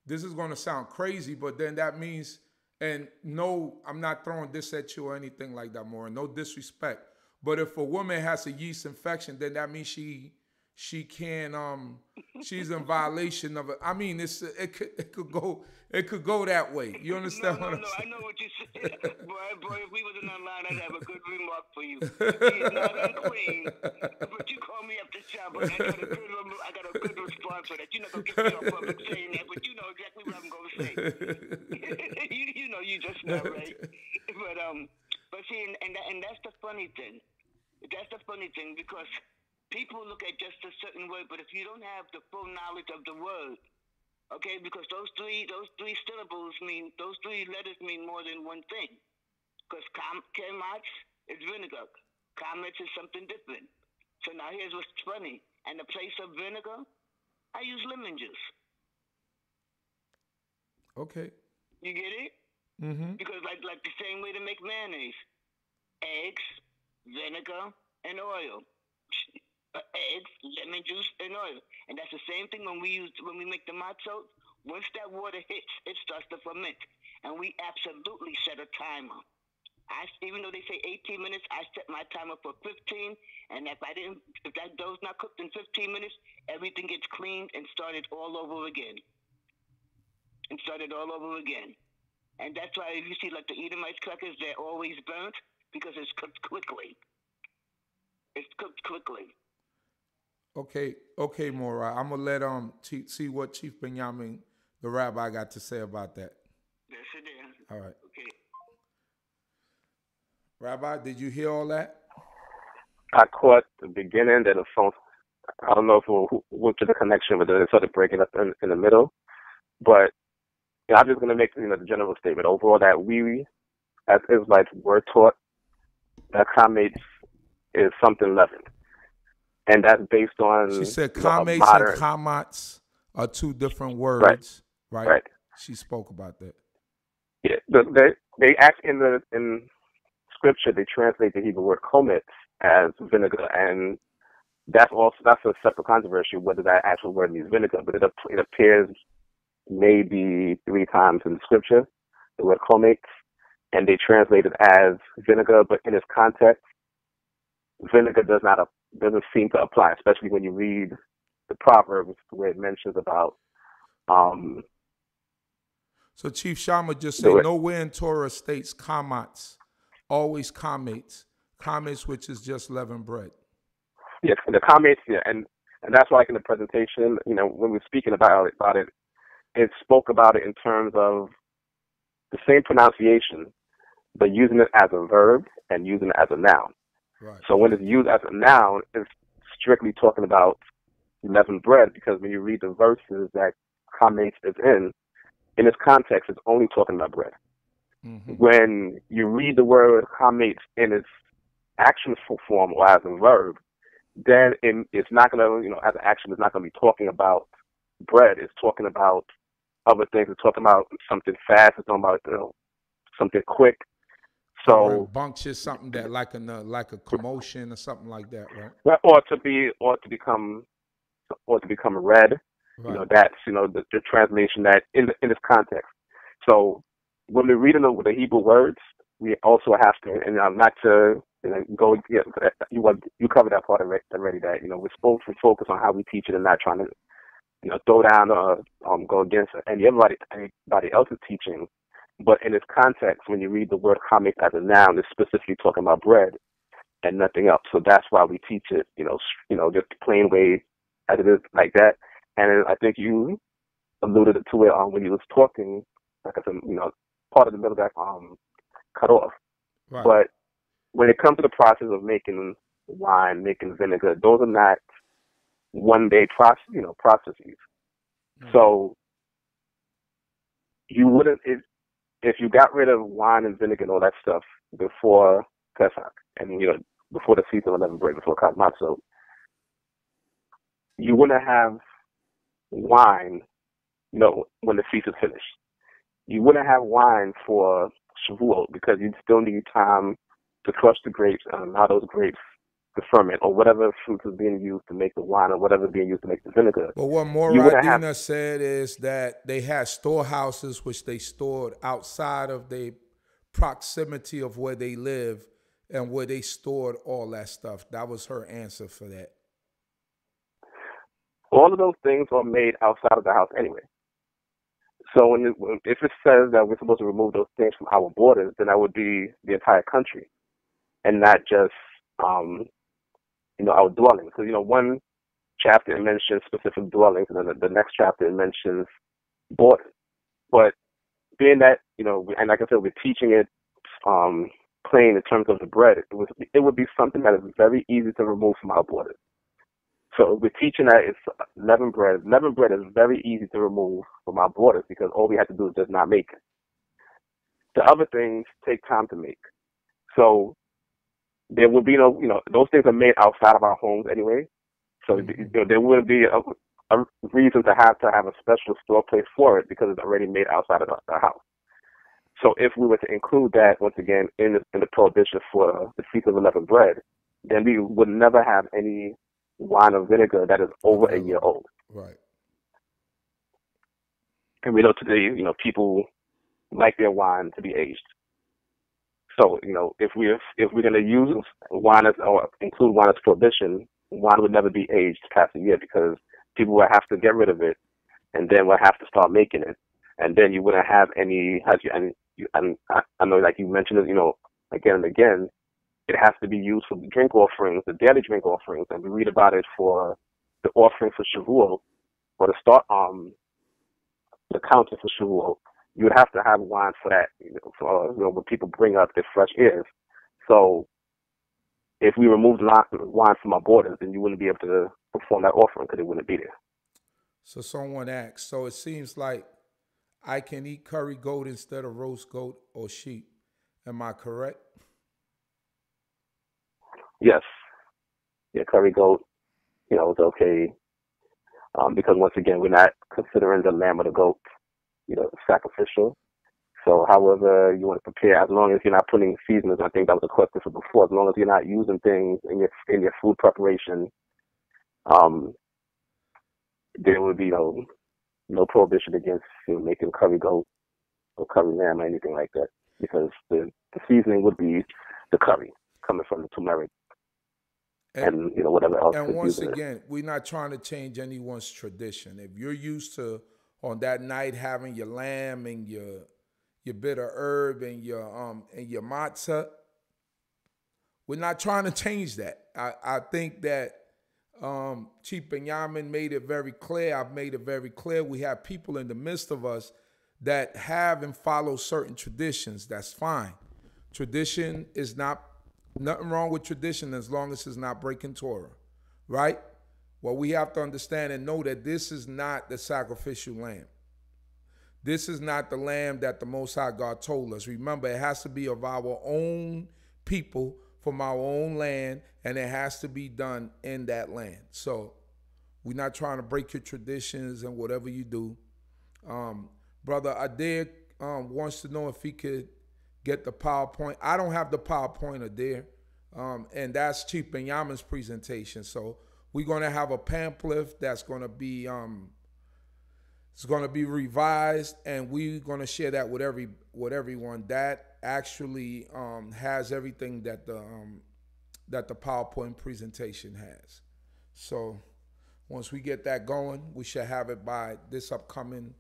this is going to sound crazy, but then that means, and no, I'm not throwing this at you or anything like that, more. No disrespect. But if a woman has a yeast infection, then that means she can she's in violation of it. I mean, it could go that way. You understand what I'm I saying? know what you said. boy, if we was in online, I'd have a good remark for you. She's not unclean, but you call me up to Shabbat. I got a good response for that. You're not gonna get me off public saying that, but you know exactly what I'm gonna say. you know, you just know, right? But see, and that's the funny thing. That's the funny thing, because people look at just a certain word, but if you don't have the full knowledge of the word, okay, because those three syllables mean, those three letters mean more than one thing. Because CHOKMAH is vinegar, CHOKMAH is something different. So now here's what's funny. In the place of vinegar, I use lemon juice. Okay. You get it? Mm-hmm. Because like the same way to make mayonnaise, eggs, vinegar, and oil. Eggs, lemon juice, and oil. And that's the same thing when we make the matzot. Once that water hits, it starts to ferment. And we absolutely set a timer. Even though they say 18 minutes, I set my timer for 15. And if that dough's not cooked in 15 minutes, everything gets cleaned and started all over again. And that's why if you see like the Edomite crackers, they're always burnt, because it's cooked quickly. Okay, Mora. I'm gonna let see what Chief Binyamin, the rabbi, got to say about that. Yes, it is. All right. Okay. Rabbi, did you hear all that? I caught the beginning, then the phone. I don't know if it went to the connection, but then it started breaking up in the middle. But I'm just going to make the general statement overall that we, as Israelites, were taught that CHOKMAH is something leavened, and that's based on. She said CHOKMAH and CHOKMAH are two different words, right? She spoke about that. Yeah, they act in scripture. They translate the Hebrew word chomet as vinegar, and that's a separate controversy whether that actual word means vinegar, but it appears maybe 3 times in the scripture, the word chomet, and they translate it as vinegar, but in its context, vinegar doesn't seem to apply, especially when you read the Proverbs where it mentions about. So Chief Shama just said nowhere in Torah states CHOKMAH, always CHOKMAH, which is just leavened bread. Yes, the CHOKMAH, yeah, and that's why, like in the presentation, when we're speaking about it, it spoke about it in terms of the same pronunciation, but using it as a verb and using it as a noun. Right. So when it's used as a noun, it's strictly talking about leavened bread, because when you read the verses that CHOKMAH is in its context, it's only talking about bread. Mm-hmm. When you read the word CHOKMAH in its action form or as a verb, then it's not going to, as an action, it's not going to be talking about bread. It's talking about other things. It's talking about something fast. It's talking about something quick. So rambunctious, something that like a commotion or something like that, right? Or to become red. Right. That's the translation that in this context. So when we're reading the Hebrew words, we also have to, and not to go. Yeah, you covered that part already. That we're supposed to focus on how we teach it and not trying to throw down or go against anybody else's teaching. But in its context, when you read the word CHOKMAH as a noun, it's specifically talking about bread and nothing else. So that's why we teach it, just the plain way as it is, like that. And I think you alluded to it when you was talking, like I said, part of the middle got cut off. Right. But when it comes to the process of making wine, making vinegar, those are not one-day processes. Mm-hmm. So you wouldn't, if you got rid of wine and vinegar and all that stuff before Pesach, and before the season of leavened bread, before CHOKMAH, so you wouldn't have wine, when the feast is finished. You wouldn't have wine for Shavuot because you'd still need time to crush the grapes and allow those grapes the ferment or whatever fruit is being used to make the wine or whatever is being used to make the vinegar. But what Moradina said is that they had storehouses which they stored outside of the proximity of where they live and where they stored all that stuff. That was her answer for that. All of those things are made outside of the house anyway. So if it says that we're supposed to remove those things from our borders, then that would be the entire country and not just, our dwellings. Because, one chapter it mentions specific dwellings, and then the next chapter it mentions borders. But being that, and like I said, we're teaching it plain in terms of the bread, it would be something that is very easy to remove from our borders. So we're teaching that it's leavened bread. Leavened bread is very easy to remove from our borders because all we have to do is just not make it. The other things take time to make. So there will be those things are made outside of our homes anyway. So there wouldn't be a reason to have a special store place for it because it's already made outside of the house. So if we were to include that once again in the prohibition for the Feast of Unleavened Bread, then we would never have any wine or vinegar that is over a year old. Right. And we know today, people like their wine to be aged. So, if we're going to use wine or include wine as prohibition, wine would never be aged past a year because people will have to get rid of it, and then we'll have to start making it, and then you wouldn't have any. And I know, like you mentioned it, again and again, it has to be used for the drink offerings, the daily drink offerings, and we read about it for the offering for Shavuot, or the start the counting for Shavuot. You would have to have wine for that, when people bring up their fresh ears. So if we removed wine from our borders, then you wouldn't be able to perform that offering because it wouldn't be there. So someone asks, so it seems like I can eat curry goat instead of roast goat or sheep. Am I correct? Yes. Yeah, curry goat, it's okay. Because once again, we're not considering the lamb or the goat, sacrificial. So however you want to prepare, as long as you're not putting seasonings, I think that was a question for before, as long as you're not using things in your food preparation, there would be no prohibition against making curry goat or curry lamb or anything like that, because the seasoning would be the curry coming from the turmeric and whatever else. And once again, we're not trying to change anyone's tradition. If you're used to on that night having your lamb and your bitter herb and your matzah, we're not trying to change that. I think that Chief Binyamin made it very clear. I've made it very clear. We have people in the midst of us that have and follow certain traditions. That's fine. Tradition is nothing wrong with tradition as long as it's not breaking Torah, right? Well, we have to understand and know that this is not the sacrificial lamb. This is not the lamb that the Most High God told us. Remember, it has to be of our own people from our own land, and it has to be done in that land. So we're not trying to break your traditions and whatever you do. Brother Adair wants to know if he could get the PowerPoint. I don't have the PowerPoint Adair, and that's Chief Binyamin's presentation. So we're going to have a pamphlet that's going to be it's going to be revised, and we're going to share that with everyone. That actually has everything that the PowerPoint presentation has. So once we get that going, we should have it by this upcoming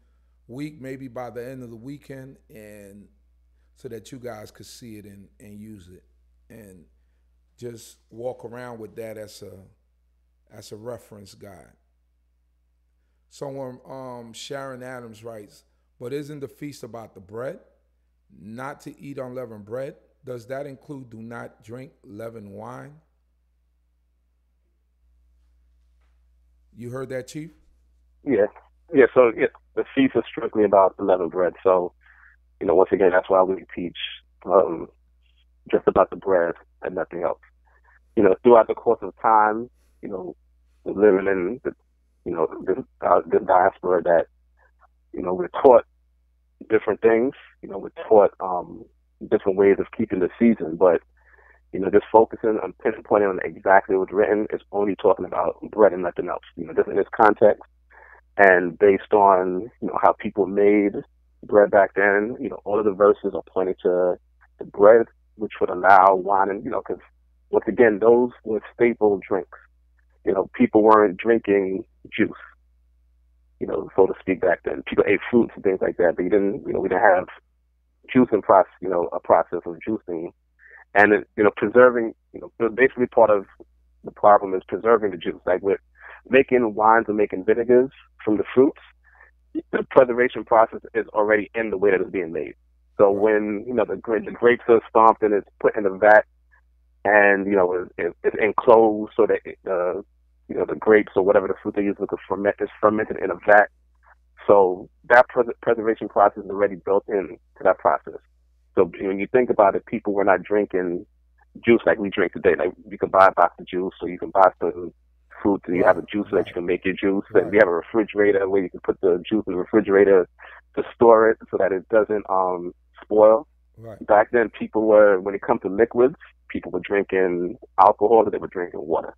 week, maybe by the end of the weekend, and so that you guys could see it and use it, and just walk around with that as a reference guide. Someone, Sharon Adams writes, but isn't the feast about the bread? Not to eat unleavened bread? Does that include do not drink leavened wine? You heard that, Chief? Yeah. So the feast is strictly about leavened bread. So, once again, that's why we teach just about the bread and nothing else. Throughout the course of time, living in the diaspora, that we're taught different things. We're taught different ways of keeping the season, but Just focusing on pinpointing on exactly what's written is only talking about bread and nothing else. Just in this context and based on, how people made bread back then, all of the verses are pointing to the bread, which would allow wine and, because once again, those were staple drinks. People weren't drinking juice, so to speak back then. People ate fruits and things like that, but we didn't have juicing process, a process of juicing. And, preserving, basically part of the problem is preserving the juice. Like with making wines and making vinegars from the fruits, the preservation process is already in the way that it's being made. So when, the grapes are stomped and it's put in the vat and, it's enclosed so that, the grapes or whatever the fruit they use to ferment is fermented in a vat. So that preservation process is already built into that process. So when you think about it, people were not drinking juice like we drink today. Like you can buy a box of juice, or you can buy some fruit, and you have a juicer that you can make your juice. And we have a refrigerator where you can put the juice in the refrigerator to store it so that it doesn't spoil. Back then, people were, when it comes to liquids, people were drinking alcohol, or they were drinking water.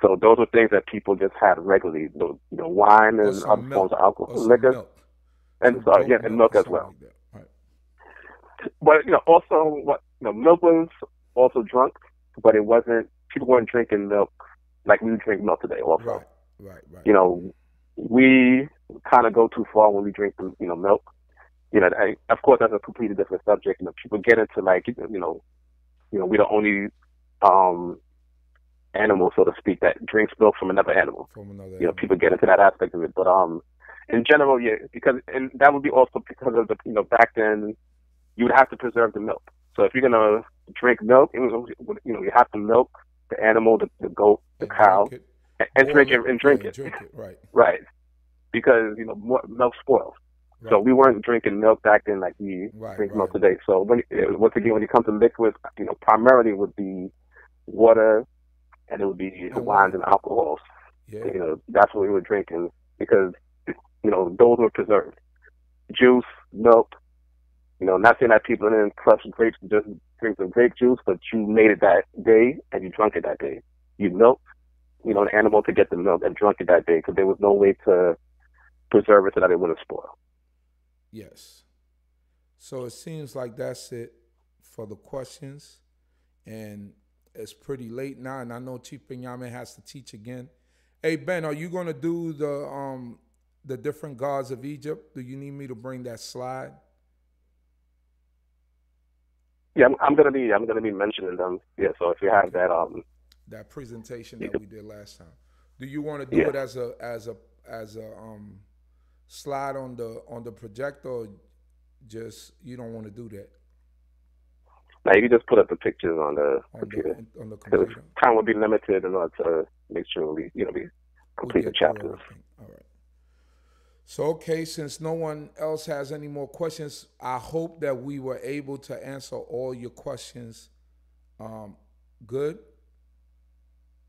So those were things that people just had regularly. Wine and other forms of alcohol, liquor, and and milk as well. But also milk was also drunk, but it wasn't. People weren't drinking milk like we drink milk today. Also, right. We kind of go too far when we drink milk. Of course, that's a completely different subject. People get into we're the only animal, so to speak, that drinks milk from another animal. People get into that aspect of it, but in general, and that would be also because of the back then. You would have to preserve the milk. So if you're gonna drink milk, you have to milk the animal, the goat, the cow, and drink it. Right. Because milk spoils. So we weren't drinking milk back then like we drink milk today. So once again, when it comes to liquids, primarily it would be water, and it would be wines and alcohols. That's what we were drinking because those were preserved. Juice, milk. Not saying that people didn't crush grapes and just drink some grape juice, but you made it that day and you drank it that day. You milked, an animal to get the milk and drank it that day because there was no way to preserve it so that it wouldn't spoil. Yes. So it seems like that's it for the questions. And it's pretty late now, and I know Chief Binyamin has to teach again. Hey, Ben, are you going to do the different gods of Egypt? Do you need me to bring that slide? Yeah, I'm gonna be mentioning them. Yeah, so if you have that presentation that we did last time, do you want to do it as a slide on the projector, or just you don't want to do that? Now you can just put up the pictures on the computer. On the computer. Time will be limited in order to make sure we complete the chapters. All right. So, okay, since no one else has any more questions, I hope that we were able to answer all your questions. Good.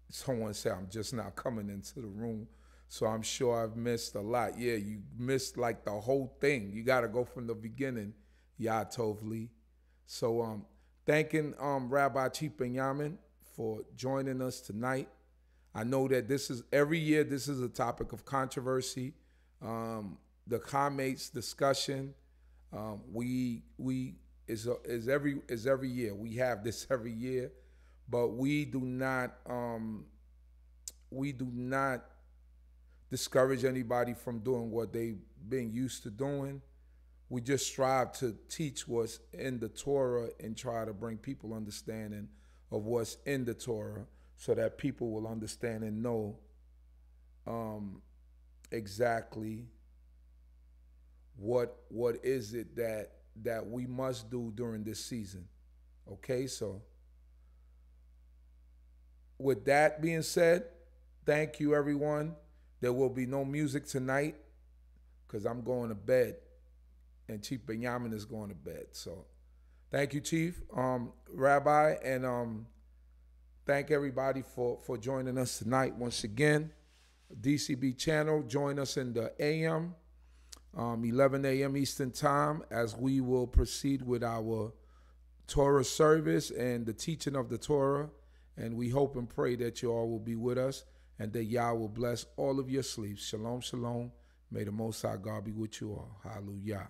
Someone said I'm just now coming into the room, so I'm sure I've missed a lot. Yeah, you missed like the whole thing. You got to go from the beginning, Yah Tovli. So, thanking Rabbi Chief Binyamin for joining us tonight. I know that every year this is a topic of controversy. The CHOKMAH discussion, is every year. We have this every year, but we do not discourage anybody from doing what they've been used to doing. We just strive to teach what's in the Torah and try to bring people understanding of what's in the Torah so that people will understand and know exactly what is it that we must do during this season. Okay, so with that being said, thank you everyone. There will be no music tonight because I'm going to bed and Chief Binyamin is going to bed. So thank you, Chief, Rabbi, and thank everybody for joining us tonight once again. D.C.B channel, join us in the AM, 11 a.m. Eastern Time, as we will proceed with our Torah service and the teaching of the Torah. And we hope and pray that you all will be with us and that Yah will bless all of your sleeps. Shalom, shalom. May the Most High God be with you all. Hallelujah.